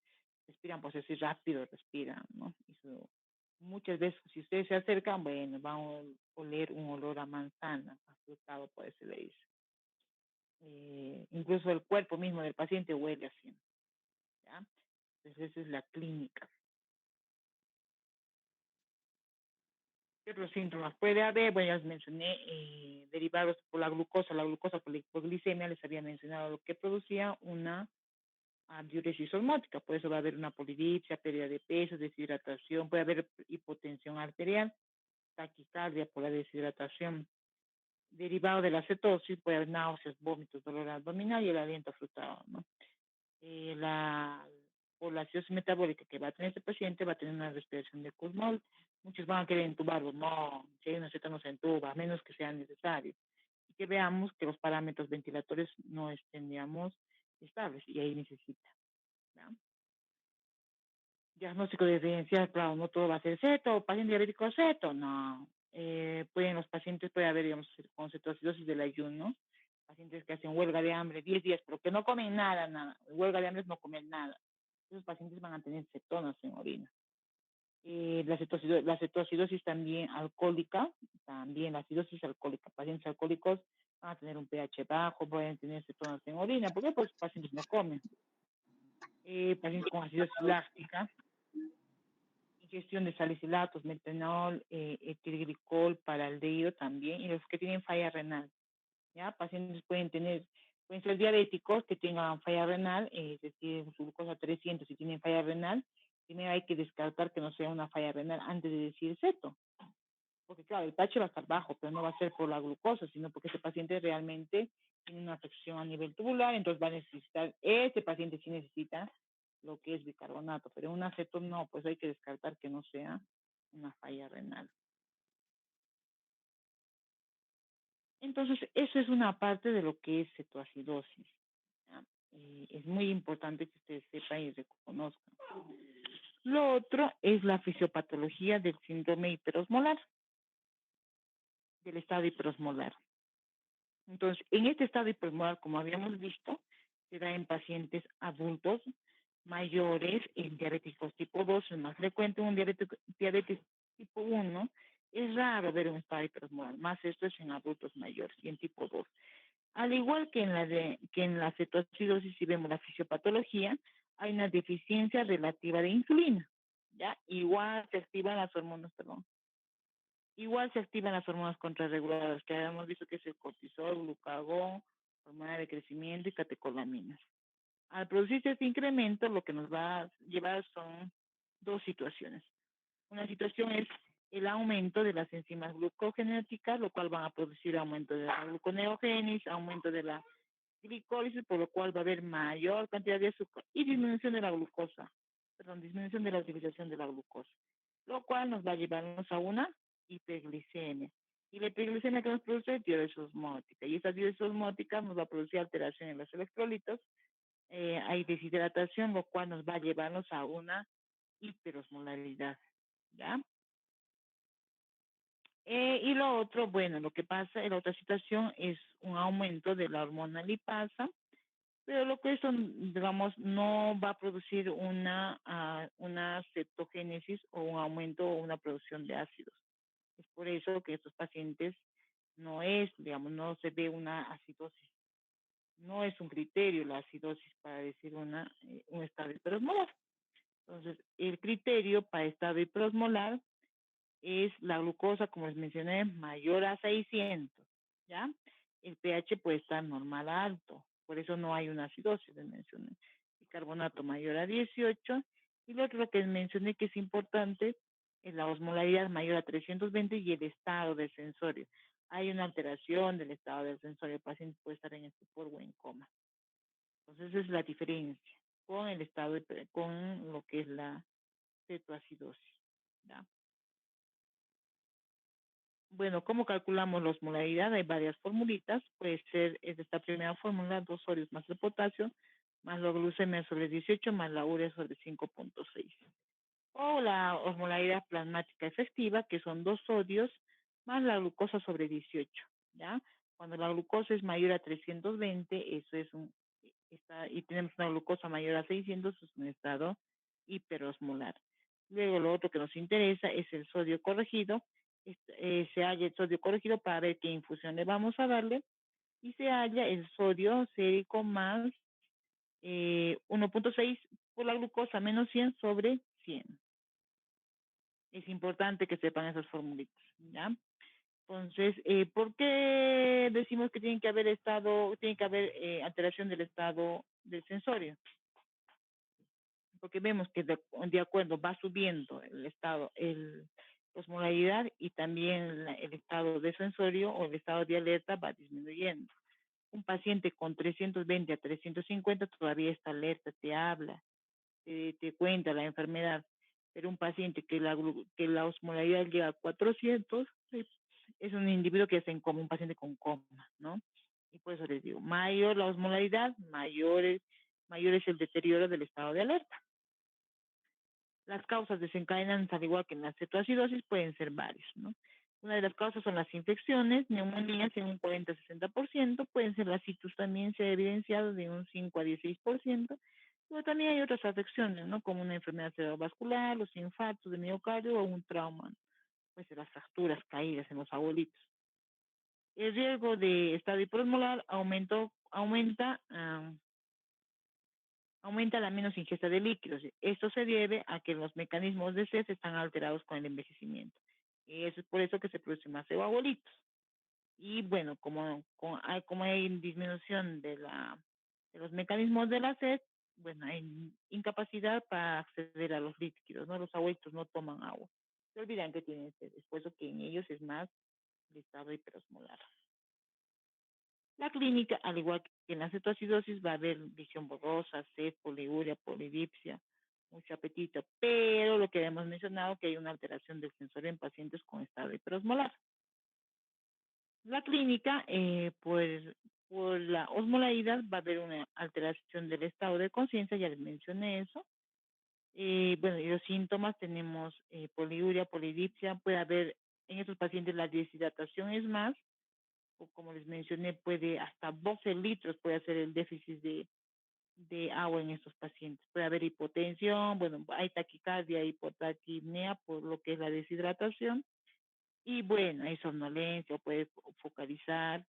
K: respiran pues así rápido, respiran, ¿no? Muchas veces, si ustedes se acercan, bueno, van a oler un olor a manzana, afrutado, pues se le dice. Incluso el cuerpo mismo del paciente huele así, ¿ya? Entonces esa es la clínica. ¿Qué otros síntomas puede haber? Bueno, ya les mencioné, derivados por la glucosa por la hipoglicemia, les había mencionado lo que producía una diuresis osmótica. Por eso va a haber una polidipsia, pérdida de peso, deshidratación, puede haber hipotensión arterial, taquicardia por la deshidratación. Derivado de la cetosis puede haber náuseas, vómitos, dolor abdominal y el aliento afrutado, ¿no? Por la acidosis metabólica que va a tener este paciente, va a tener una respiración de Kussmaul. Muchos van a querer entubarlo. No, si hay una ceta no se entuba, a menos que sea necesario. Y que veamos que los parámetros ventilatorios no estén, digamos, estables, y ahí necesita, ¿no? Diagnóstico diferencial, claro, no todo va a ser ceto, paciente diabético ceto, no. Los pacientes puede haber, digamos, con cetoacidosis del ayuno, pacientes que hacen huelga de hambre 10 días, pero que no comen nada. Huelga de hambre es no comer nada. Esos pacientes van a tener cetonas en orina. La cetoacidosis también alcohólica, también la acidosis alcohólica. Pacientes alcohólicos van a tener un pH bajo, pueden tener cetonas en orina. ¿Por qué? Pues los pacientes no comen. Pacientes con acidosis láctica, ingestión de salicilatos, metanol, etilglicol, paraldehído también, y los que tienen falla renal. ¿Ya? Pacientes pueden ser diabéticos que tengan falla renal, es decir, su glucosa 300 y tienen falla renal. Primero hay que descartar que no sea una falla renal antes de decir ceto. Porque claro, el pH va a estar bajo, pero no va a ser por la glucosa, sino porque ese paciente realmente tiene una afección a nivel tubular, entonces va a necesitar, ese paciente sí necesita lo que es bicarbonato, pero un aceto no, pues hay que descartar que no sea una falla renal. Entonces, eso es una parte de lo que es cetoacidosis. Es muy importante que ustedes sepan y reconozcan. Lo otro es la fisiopatología del síndrome hiperosmolar, del estado hiperosmolar. Entonces, en este estado hiperosmolar, como habíamos visto, se da en pacientes adultos mayores, en diabéticos tipo 2, es más frecuente un diabetes tipo 1, es raro ver un estado hiperosmolar, más esto es en adultos mayores y en tipo 2. Al igual que en la cetoacidosis, si vemos la fisiopatología, hay una deficiencia relativa de insulina, ¿ya? Igual se activan las hormonas contrarreguladoras, que habíamos visto que es el cortisol, glucagón, hormona de crecimiento y catecolaminas. Al producirse este incremento, lo que nos va a llevar son dos situaciones. Una situación es el aumento de las enzimas glucogenéticas, lo cual van a producir aumento de la gluconeogénesis, aumento de la glicólisis, por lo cual va a haber mayor cantidad de azúcar y disminución de la glucosa, disminución de la utilización de la glucosa, lo cual nos va a llevarnos a una hiperglicemia. Y la hiperglicemia que nos produce tiroides osmótica, y esta tiroides osmótica nos va a producir alteración en los electrolitos, hay deshidratación, lo cual nos va a llevarnos a una hiperosmolaridad, ¿ya? Y lo otro, bueno, lo que pasa en la otra situación es un aumento de la hormona lipasa, pero lo que eso, digamos, no va a producir una cetogénesis o un aumento o una producción de ácidos. Es por eso que estos pacientes no es, digamos, no se ve una acidosis. No es un criterio la acidosis para decir un estado hiperosmolar. Entonces, el criterio para estado hiperosmolar es la glucosa, como les mencioné, mayor a 600, ¿ya? El pH puede estar normal a alto, por eso no hay una acidosis, les mencioné. El carbonato mayor a 18, y lo otro que mencioné que es importante es la osmolaridad mayor a 320 y el estado del sensorio. Hay una alteración del estado del sensorio, el paciente puede estar en estupor o en coma. Entonces, esa es la diferencia con el estado, con lo que es la cetoacidosis, ¿ya? Bueno, ¿cómo calculamos la osmolaridad? Hay varias formulitas. Puede ser esta primera fórmula, 2 sodios más el potasio, más la glucemia sobre 18, más la urea sobre 5.6. O la osmolaridad plasmática efectiva, que son 2 sodios más la glucosa sobre 18, ¿ya? Cuando la glucosa es mayor a 320, eso es y tenemos una glucosa mayor a 600, es un estado hiperosmolar. Luego lo otro que nos interesa es el sodio corregido. Se halla el sodio corregido para ver qué infusión le vamos a darle, y se halla el sodio sérico más 1.6 por la glucosa menos 100 sobre 100. Es importante que sepan esas formulitas, ¿ya? Entonces, ¿por qué decimos que tiene que haber alteración del estado del sensorio? Porque vemos que de acuerdo va subiendo el estado, la osmolaridad, y también el estado de sensorio o el estado de alerta va disminuyendo. Un paciente con 320 a 350 todavía está alerta, te habla, te cuenta la enfermedad, pero un paciente que la osmolaridad llega a 400 es un individuo que está en coma, un paciente con coma, ¿no? Y por eso les digo, mayor la osmolaridad, mayor es el deterioro del estado de alerta. Las causas desencadenantes, al igual que en la cetoacidosis, pueden ser varias, ¿no? Una de las causas son las infecciones, neumonías en un 40-60%, pueden ser las citus también, se ha evidenciado de un 5 a 16%, pero también hay otras afecciones, ¿no? Como una enfermedad cerebrovascular, los infartos de miocardio o un trauma, ¿no? Pues las fracturas, caídas en los abuelitos. El riesgo de estado hiperosmolar aumenta la menos ingesta de líquidos. Esto se debe a que los mecanismos de sed están alterados con el envejecimiento. Y eso es por eso que se producen más abuelitos. Y bueno, como hay disminución de los mecanismos de la sed, bueno, hay incapacidad para acceder a los líquidos, ¿no? Los abuelitos no toman agua. Se olvidan que tienen sed. Es por eso que en ellos es más el estado hiperosmolar. La clínica, al igual que en la cetoacidosis, va a haber visión borrosa, sed, poliuria, polidipsia, mucho apetito, pero lo que hemos mencionado que hay una alteración del sensorio en pacientes con estado hiperosmolar. La clínica, por la osmolaridad, va a haber una alteración del estado de conciencia, ya les mencioné eso. Bueno, y los síntomas tenemos poliuria, polidipsia, puede haber en estos pacientes la deshidratación es más, o como les mencioné, puede hasta 12 litros puede hacer el déficit de agua en estos pacientes. Puede haber hipotensión, bueno, hay taquicardia, hipotaquimia por lo que es la deshidratación. Y bueno, hay somnolencia, puede focalizar,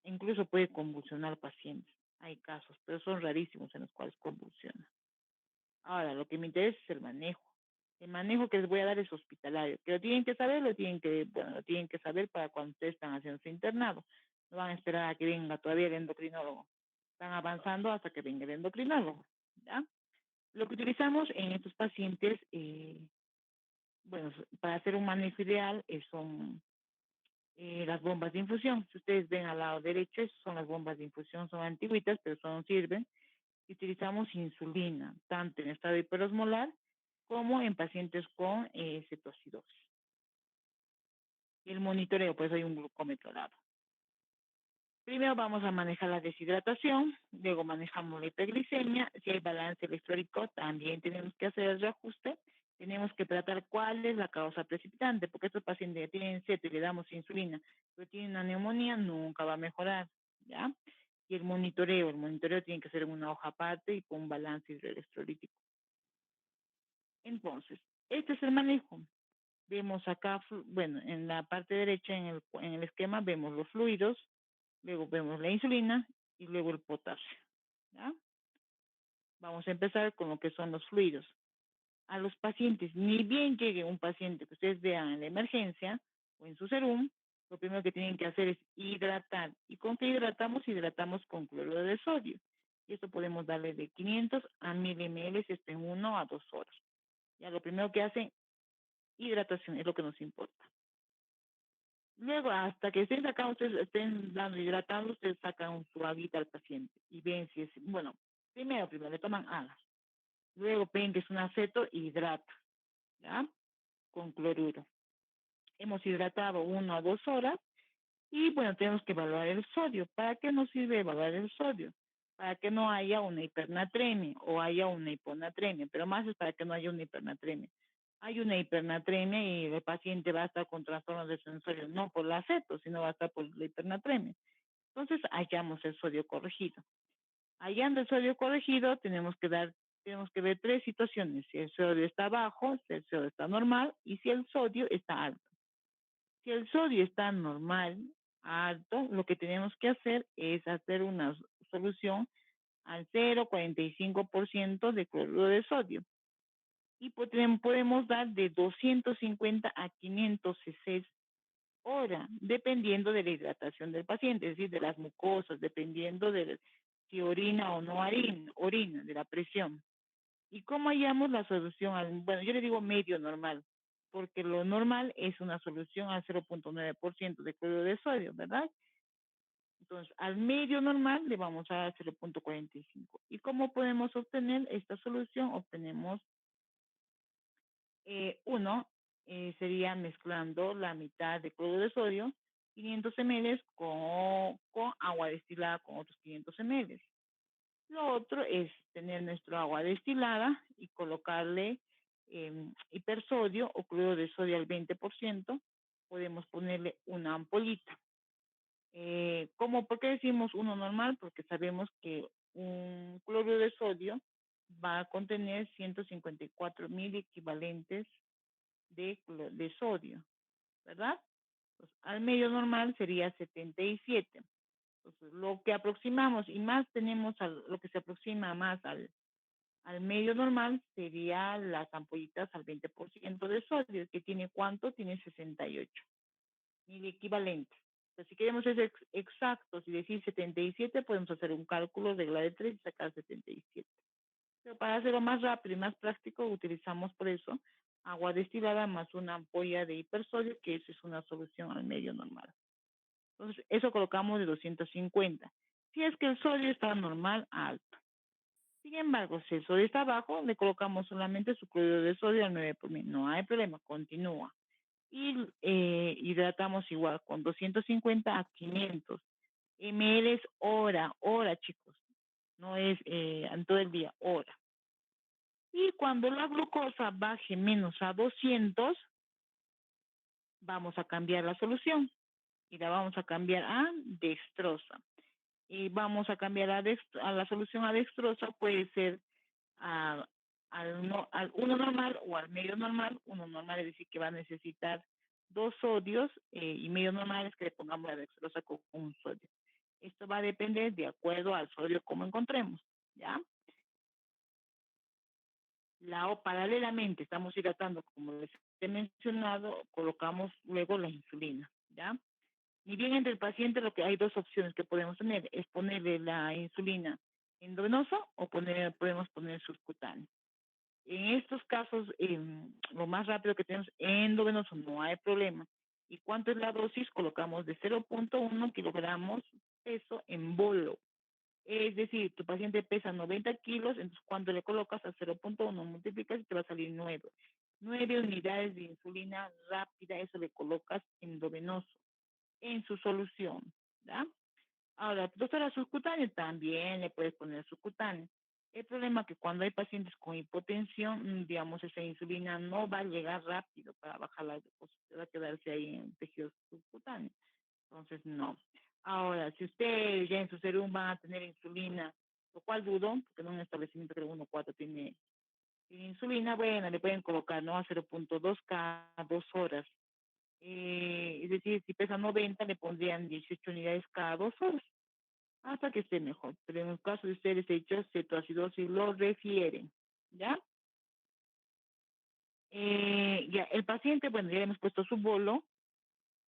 K: incluso puede convulsionar pacientes. Hay casos, pero son rarísimos en los cuales convulsiona. Ahora, lo que me interesa es el manejo. El manejo que les voy a dar es hospitalario. Que lo tienen que saber, lo tienen que saber para cuando ustedes están haciendo su internado. No van a esperar a que venga todavía el endocrinólogo. Están avanzando hasta que venga el endocrinólogo, ¿ya? Lo que utilizamos en estos pacientes Bueno, para hacer un manejo ideal son las bombas de infusión. Si ustedes ven al lado derecho, esas son las bombas de infusión, son antiguitas, pero son sirven. Utilizamos insulina, tanto en estado hiperosmolar como en pacientes con cetoacidosis. Y el monitoreo, pues hay un glucómetro al lado. Primero vamos a manejar la deshidratación, luego manejamos la hiperglicemia. Si hay balance electrólico, también tenemos que hacer el reajuste. Tenemos que tratar cuál es la causa precipitante, porque estos pacientes ya tienen ceto y le damos insulina, pero tienen una neumonía, nunca va a mejorar, ¿ya? Y el monitoreo tiene que ser en una hoja aparte y con un balance hidroelectrolítico. Entonces, este es el manejo. Vemos acá, bueno, en la parte derecha, en el esquema, vemos los fluidos, luego vemos la insulina y luego el potasio, ¿ya? Vamos a empezar con lo que son los fluidos. A los pacientes, ni bien llegue un paciente que ustedes vean en la emergencia o en su serum, lo primero que tienen que hacer es hidratar. ¿Y con qué hidratamos? Hidratamos con cloruro de sodio. Y esto podemos darle de 500 a 1000 ml en 1 a 2 horas. Ya lo primero que hacen, hidratación, es lo que nos importa. Luego, hasta que estén sacando, ustedes estén dando hidratando, ustedes sacan su agüita al paciente y ven si es, bueno, primero le toman alas. Luego ven que es un aceto, hidrata, ¿ya? Con cloruro. Hemos hidratado 1 a 2 horas y, bueno, tenemos que evaluar el sodio. ¿Para qué nos sirve evaluar el sodio? Para que no haya una hipernatremia o haya una hiponatremia, pero más es para que no haya una hipernatremia. Hay una hipernatremia y el paciente va a estar con trastornos de sensorio, no por el aceto, sino va a estar por la hipernatremia. Entonces, hallamos el sodio corregido. Hallando el sodio corregido, tenemos que ver 3 situaciones: si el sodio está bajo, si el sodio está normal y si el sodio está alto. Si el sodio está normal, alto, lo que tenemos que hacer es hacer una solución al 0,45% de cloruro de sodio. Y podemos dar de 250 a 500 cc hora, dependiendo de la hidratación del paciente, es decir, de las mucosas, dependiendo de si orina o no orina, de la presión. ¿Y cómo hallamos la solución? Bueno, yo le digo medio normal, porque lo normal es una solución al 0,9% de cloruro de sodio, ¿verdad? Entonces, al medio normal le vamos a dar 0,45. ¿Y cómo podemos obtener esta solución? Obtenemos sería mezclando la mitad de cloruro de sodio, 500 ml, con agua destilada con otros 500 ml. Lo otro es tener nuestro agua destilada y colocarle hipersodio o cloruro de sodio al 20%. Podemos ponerle una ampollita. ¿Por qué decimos uno normal? Porque sabemos que un cloruro de sodio va a contener 154,000 equivalentes de sodio, ¿verdad? Pues, al medio normal sería 77. Entonces, lo que aproximamos y más tenemos, lo que se aproxima más al medio normal sería las ampollitas al 20% de sodio, que tiene ¿cuánto? Tiene 68,000 equivalentes. Entonces, si queremos ser exactos y decir 77, podemos hacer un cálculo, regla de 3 y sacar 77. Pero para hacerlo más rápido y más práctico, utilizamos por eso agua destilada más una ampolla de hipersodio, que esa es una solución al medio normal. Entonces, eso colocamos de 250. Si es que el sodio está normal a alto. Sin embargo, si el sodio está bajo, le colocamos solamente su cloruro de sodio al 9%. No hay problema, continúa. Y hidratamos igual con 250 a 500 ml hora, chicos. No es en todo el día, hora. Y cuando la glucosa baje menos a 200, vamos a cambiar la solución y la vamos a cambiar a dextrosa. Y vamos a cambiar a la solución a dextrosa, puede ser al uno normal o al medio normal. Uno normal es decir que va a necesitar 2 sodios y medio normal es que le pongamos la dextrosa con un sodio. Esto va a depender de acuerdo al sodio como encontremos, ¿ya? Paralelamente estamos hidratando, como les he mencionado, colocamos luego la insulina, ¿ya? Y bien, entre el paciente lo que hay 2 opciones que podemos tener, es ponerle la insulina endovenosa o podemos poner subcutánea. En estos casos, lo más rápido que tenemos endovenoso no hay problema. ¿Y cuánto es la dosis? Colocamos de 0.1 kilogramos peso en bolo. Es decir, tu paciente pesa 90 kilos, entonces cuando le colocas a 0.1 multiplicas y te va a salir 9. 9 unidades de insulina rápida, eso le colocas endovenoso en su solución, ¿ya? Ahora, doctora, subcutáneo también le puedes poner subcutáneo. El problema es que cuando hay pacientes con hipotensión, digamos, esa insulina no va a llegar rápido para bajar la glucosa, va a quedarse ahí en tejido subcutáneo. Entonces, no. Ahora, si usted ya en su serum van a tener insulina, lo cual dudo, porque en un establecimiento que 1.4 tiene insulina, bueno, le pueden colocar, ¿no? A 0.2 cada 2 horas. Es decir, si pesa 90, le pondrían 18 unidades cada 2 horas hasta que esté mejor. Pero en el caso de ustedes hechos cetoacidosis lo refieren, ¿ya? Ya, el paciente, bueno, ya le hemos puesto su bolo.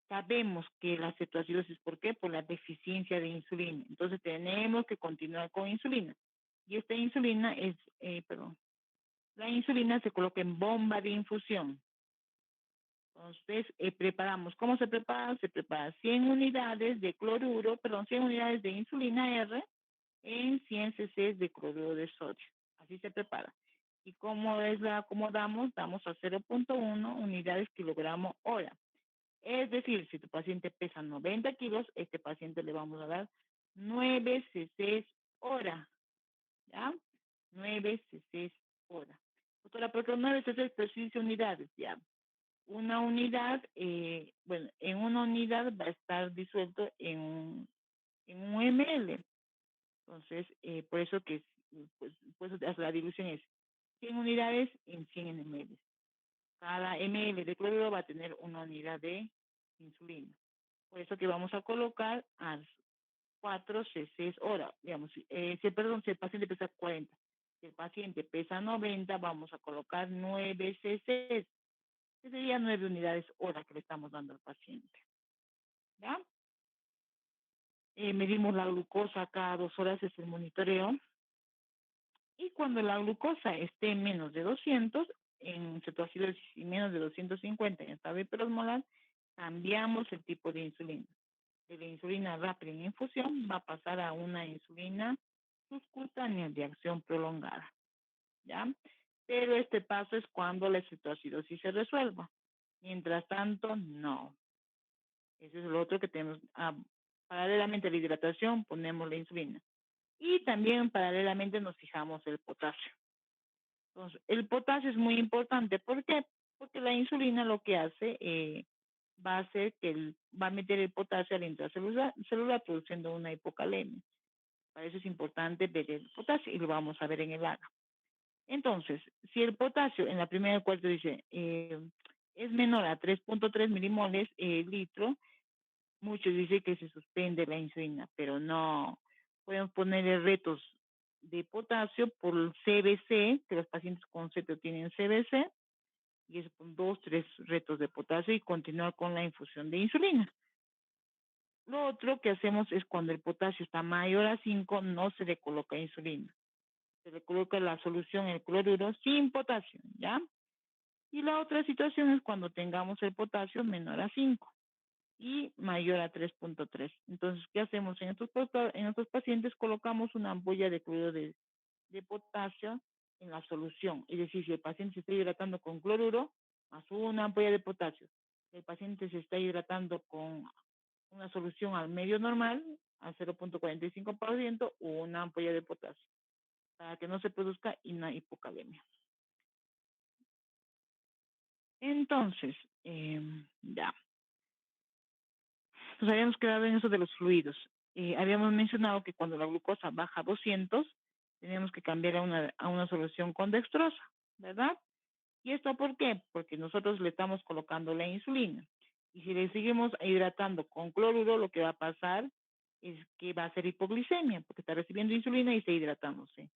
K: Sabemos que la cetoacidosis, ¿por qué? Por la deficiencia de insulina. Entonces tenemos que continuar con insulina. Y esta insulina es, la insulina se coloca en bomba de infusión. Entonces, preparamos. ¿Cómo se prepara? Se prepara 100 unidades de 100 unidades de insulina R en 100 cc de cloruro de sodio. Así se prepara. ¿Y cómo la acomodamos? Damos a 0.1 unidades kilogramo hora. Es decir, si tu paciente pesa 90 kilos, este paciente le vamos a dar 9 cc hora. ¿Ya? 9 cc hora. Doctora, porque 9 cc es 15 unidades, ya. Una unidad, en una unidad va a estar disuelto en un ml. Entonces, por eso que, pues la dilución es 100 unidades en 100 ml. Cada ml de cloruro va a tener una unidad de insulina. Por eso que vamos a colocar a 4 cc hora. Digamos, si el paciente pesa 40, si el paciente pesa 90, vamos a colocar 9 cc. Que sería 9 unidades hora que le estamos dando al paciente. ¿Ya? Medimos la glucosa cada 2 horas, es el monitoreo. Y cuando la glucosa esté en menos de 200, en cetoacidosis y menos de 250 en estado hiperosmolar, cambiamos el tipo de insulina. De la insulina rápida en infusión va a pasar a una insulina subcutánea de acción prolongada. ¿Ya? Pero este paso es cuando la cetoacidosis se resuelva. Mientras tanto, no. Ese es lo otro que tenemos. Paralelamente a la hidratación, ponemos la insulina. Y también paralelamente nos fijamos el potasio. Entonces, el potasio es muy importante. ¿Por qué? Porque la insulina lo que hace va a hacer que va a meter el potasio al intracelular produciendo una hipocalemia. Para eso es importante ver el potasio y lo vamos a ver en el AGA. Entonces, si el potasio en la primera cuarto dice es menor a 3.3 milimoles litro, muchos dicen que se suspende la insulina, pero no. Podemos ponerle retos de potasio por el CBC, que los pacientes con CETO tienen CBC, y es con 2, 3 retos de potasio y continuar con la infusión de insulina. Lo otro que hacemos es cuando el potasio está mayor a 5, no se le coloca insulina. Se le coloca la solución, el cloruro, sin potasio, ¿ya? Y la otra situación es cuando tengamos el potasio menor a 5 y mayor a 3.3. Entonces, ¿qué hacemos? En estos pacientes colocamos una ampolla de cloruro de potasio en la solución. Es decir, si el paciente se está hidratando con cloruro, más una ampolla de potasio. Si el paciente se está hidratando con una solución al medio normal, a 0.45%, o una ampolla de potasio, para que no se produzca una hipocalemia. Entonces, ya. Nos habíamos quedado en eso de los fluidos. Habíamos mencionado que cuando la glucosa baja a 200, tenemos que cambiar a una solución con dextrosa, ¿verdad? ¿Y esto por qué? Porque nosotros le estamos colocando la insulina. Y si le seguimos hidratando con cloruro, lo que va a pasar es que va a ser hipoglicemia, porque está recibiendo insulina y está hidratándose.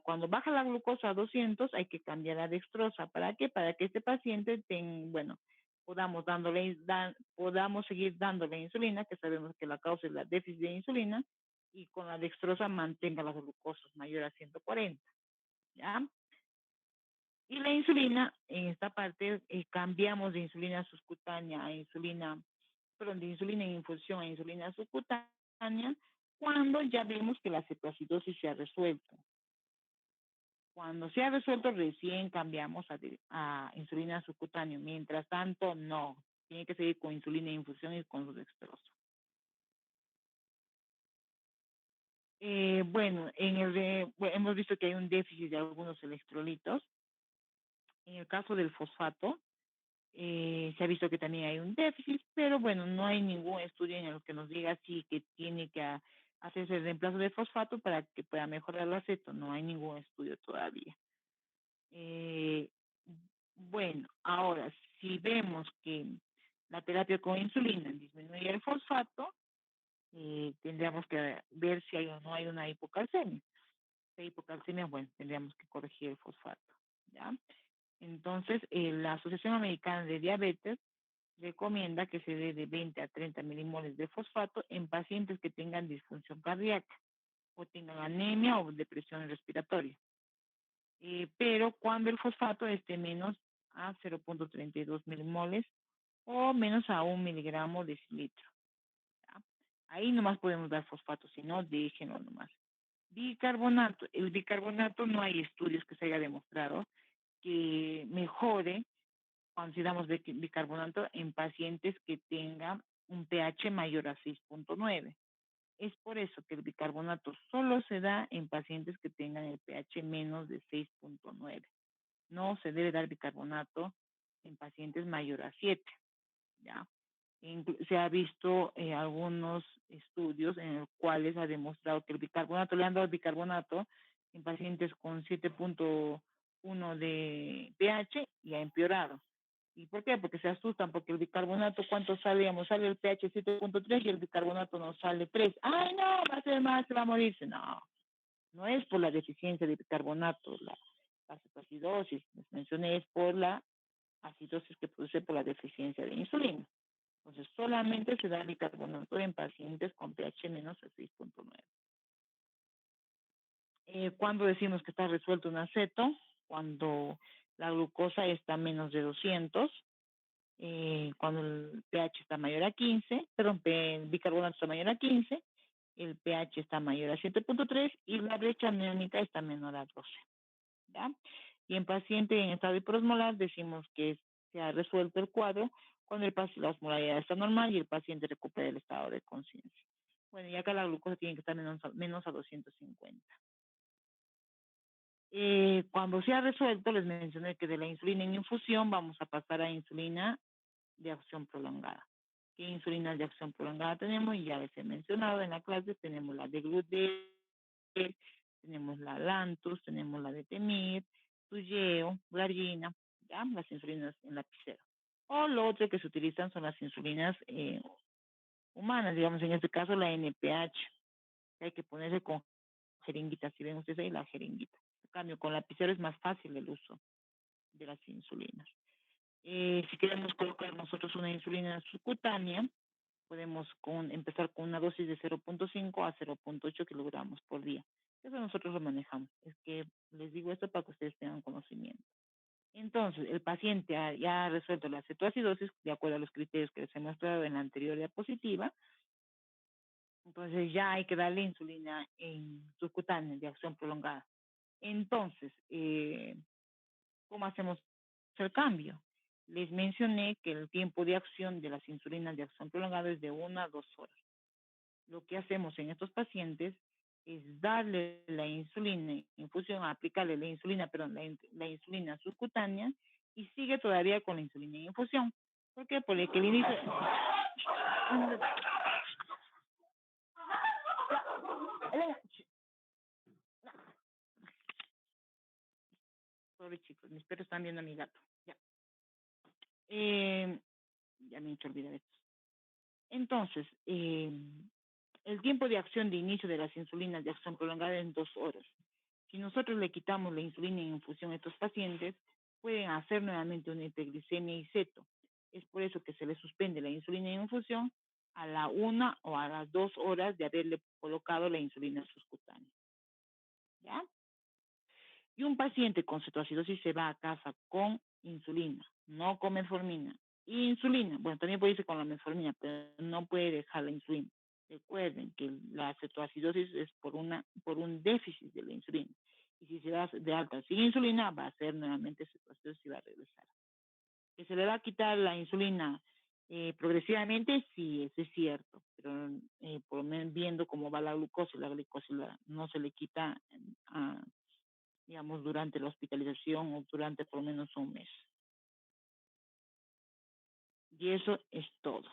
K: Cuando baja la glucosa a 200, hay que cambiar a dextrosa. ¿Para qué? Para que este paciente podamos seguir dándole insulina, que sabemos que la causa es la déficit de insulina, y con la dextrosa mantenga las glucosas mayor a 140. ¿Ya? Y la insulina, en esta parte, cambiamos de insulina subcutánea a insulina, perdón, de insulina en infusión a insulina subcutánea, cuando ya vemos que la cetoacidosis se ha resuelto. Cuando se ha resuelto, recién cambiamos a insulina subcutánea. Mientras tanto, no. Tiene que seguir con insulina en infusión y con su dextrosa. Bueno, hemos visto que hay un déficit de algunos electrolitos. En el caso del fosfato, se ha visto que también hay un déficit, pero bueno, no hay ningún estudio en el que nos diga sí que tiene que hacerse el reemplazo de fosfato para que pueda mejorar el aceto. No hay ningún estudio todavía. Bueno, ahora, si vemos que la terapia con insulina disminuye el fosfato, tendríamos que ver si hay o no hay una hipocalcemia. Si hay hipocalcemia, bueno, tendríamos que corregir el fosfato, ¿ya? Entonces, la Asociación Americana de Diabetes recomienda que se dé de 20 a 30 milimoles de fosfato en pacientes que tengan disfunción cardíaca o tengan anemia o depresión respiratoria. Pero cuando el fosfato esté menos a 0.32 milimoles o menos a 1 miligramo de decilitro. ¿Ya? Ahí nomás podemos dar fosfato, si no, déjenlo nomás. Bicarbonato. El bicarbonato no hay estudios que se haya demostrado que mejore cuando si damos bicarbonato en pacientes que tengan un pH mayor a 6.9. Es por eso que el bicarbonato solo se da en pacientes que tengan el pH menos de 6.9. No se debe dar bicarbonato en pacientes mayor a 7, ¿ya? Se ha visto algunos estudios en los cuales ha demostrado que el bicarbonato, le han dado bicarbonato en pacientes con 7.1 de pH y ha empeorado. ¿Y por qué? Porque se asustan, porque el bicarbonato, ¿cuánto sale? Digamos, sale el pH 7.3 y el bicarbonato nos sale 3. ¡Ay, no! Va a ser más, se va a morirse. No, no es por la deficiencia de bicarbonato, la cetoacidosis, les mencioné, es por la acidosis que produce por la deficiencia de insulina. Entonces, solamente se da bicarbonato en pacientes con pH menos de 6.9. ¿Cuándo decimos que está resuelto un aceto? Cuando la glucosa está menos de 200, cuando el pH está mayor a 15, perdón, el bicarbonato está mayor a 15, el pH está mayor a 7.3 y la brecha aniónica está menor a 12. ¿Ya? Y en paciente en estado hiperosmolar decimos que se ha resuelto el cuadro cuando la osmolaridad está normal y el paciente recupera el estado de conciencia. Bueno, y acá la glucosa tiene que estar menos a 250. Cuando se ha resuelto, les mencioné que de la insulina en infusión vamos a pasar a insulina de acción prolongada. ¿Qué insulina de acción prolongada tenemos? Y ya les he mencionado en la clase, tenemos la de Gludel, tenemos la Lantus, tenemos la de Temir, Tuyeo, Glargina, ¿ya? Las insulinas en lapicero. O lo otro que se utilizan son las insulinas humanas, digamos en este caso la NPH, que hay que ponerse con jeringuita, si ven ustedes ahí la jeringuita. En cambio, con lapicero es más fácil el uso de las insulinas. Si queremos colocar nosotros una insulina subcutánea, podemos empezar con una dosis de 0.5 a 0.8 kilogramos por día. Eso nosotros lo manejamos. Es que les digo esto para que ustedes tengan conocimiento. Entonces, el paciente ya ha resuelto la cetoacidosis de acuerdo a los criterios que les he mostrado en la anterior diapositiva. Entonces, ya hay que darle insulina en subcutánea de acción prolongada. Entonces, ¿cómo hacemos el cambio? Les mencioné que el tiempo de acción de las insulinas de acción prolongada es de 1 a 2 horas. Lo que hacemos en estos pacientes es darle la insulina infusión, aplicarle la insulina, perdón, la insulina subcutánea y sigue todavía con la insulina en infusión. ¿Por qué? Porque el inicio... Pobre chicos, mis perros están viendo a mi gato. Ya. Ya me he hecho olvidar esto. Entonces, el tiempo de acción de inicio de las insulinas de acción prolongada es 2 horas. Si nosotros le quitamos la insulina en infusión a estos pacientes, pueden hacer nuevamente una hiperglicemia y ceto. Es por eso que se les suspende la insulina en infusión a la 1 o a las 2 horas de haberle colocado la insulina subcutánea. ¿Ya? Y un paciente con cetoacidosis se va a casa con insulina, no con metformina. Insulina, bueno, también puede irse con la metformina, pero no puede dejar la insulina. Recuerden que la cetoacidosis es por un déficit de la insulina. Y si se da de alta sin insulina, va a ser nuevamente cetoacidosis y va a regresar. ¿Que se le va a quitar la insulina progresivamente? Sí, eso es cierto. Pero por lo menos viendo cómo va la glucosa no se le quita digamos, durante la hospitalización o durante por lo menos un mes. Y eso es todo.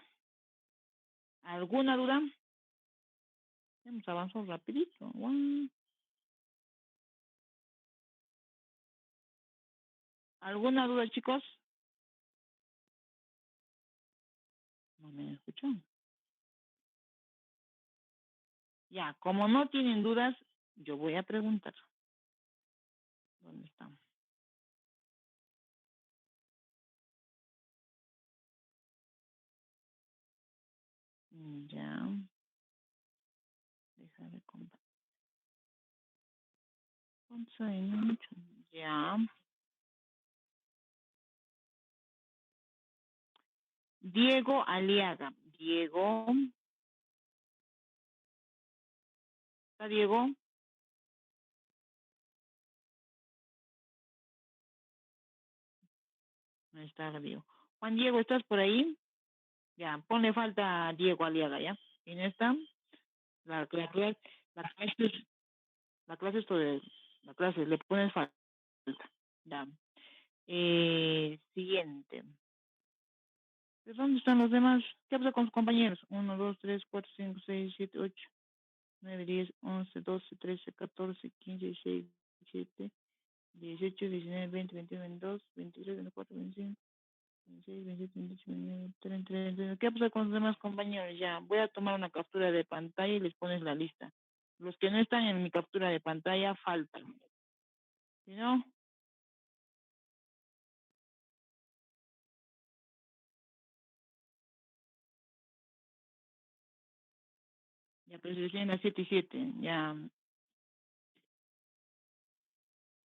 K: ¿Alguna duda? Hemos avanzado rapidito. ¿Alguna duda, chicos? ¿No me escuchan? Ya, como no tienen dudas, yo voy a preguntar. ¿Dónde están? Ya. Deja de compartir. ¿Cuántos hay? No mucho. Ya. Diego Aliaga. Diego. ¿Está Diego? No está Diego. Juan Diego, ¿estás por ahí? Ya, ponle falta a Diego Aliaga, ¿ya? ¿Quién está? La clase, la clase, le pones falta. Ya. Siguiente. ¿De dónde están los demás? ¿Qué pasa con sus compañeros? 1, 2, 3, 4, 5, 6, 7, 8, 9, 10, 11, 12, 13, 14, 15, 16, 17, 18, 19, 20, 21, 22, 23, 24, 25, 26, 27, 28, 29, 30, 31. ¿Qué pasa con los demás compañeros? Ya, voy a tomar una captura de pantalla y les pones la lista. Los que no están en mi captura de pantalla faltan. ¿Sí no? Ya, pero si recién las 7 y 7, ya.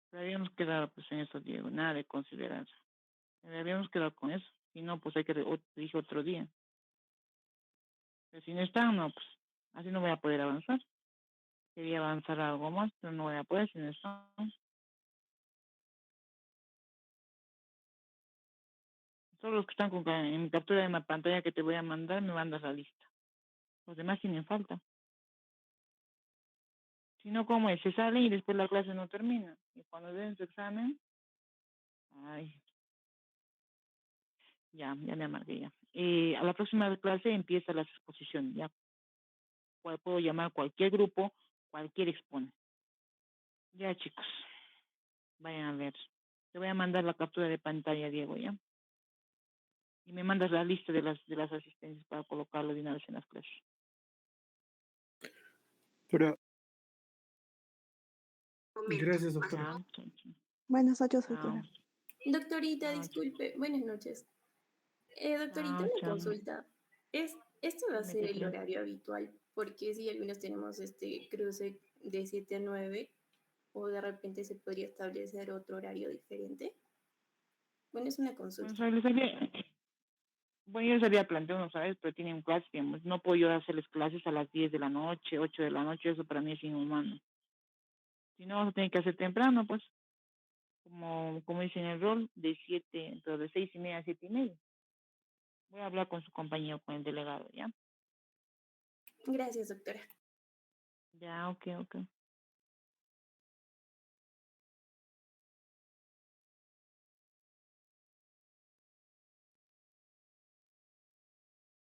K: Pero habíamos quedado pues en eso, Diego, nada de considerar. Habíamos quedado con eso. Si no, pues hay que dije otro día. Pero si no están, no, pues así no voy a poder avanzar. Quería avanzar algo más, pero no voy a poder si no están. Solo los que están en mi captura de la pantalla que te voy a mandar, me mandas la lista. Los demás tienen falta. Si no, ¿cómo es? Se salen y después la clase no termina. Y cuando den su examen, ay, ya me amargué ya. A la próxima clase empieza las exposiciones, ya. Puedo llamar cualquier grupo, cualquier expone. Ya, chicos, vayan a ver. Te voy a mandar la captura de pantalla, Diego, ¿ya? Y me mandas la lista de las asistencias para colocarlo de una vez en las clases.
M: Pero
N: Gracias, doctora.
O: Buenas noches, doctora.
P: Doctorita, disculpe, buenas noches. Doctorita, una consulta. ¿Este va a ser el horario habitual? Porque si algunos tenemos este cruce de 7 a 9, o de repente se podría establecer otro horario diferente. Bueno, es una consulta.
K: Bueno, yo les había planteado, ¿no sabes? Pero tienen clases, digamos. No puedo yo hacerles clases a las 10 de la noche, 8 de la noche. Eso para mí es inhumano. Si no, se tiene que hacer temprano, pues. Como dice en el rol, de 7, pero de 6:30 a 7:30. Voy a hablar con su compañero, con el delegado, ¿ya?
P: Gracias, doctora.
K: Ya, ok.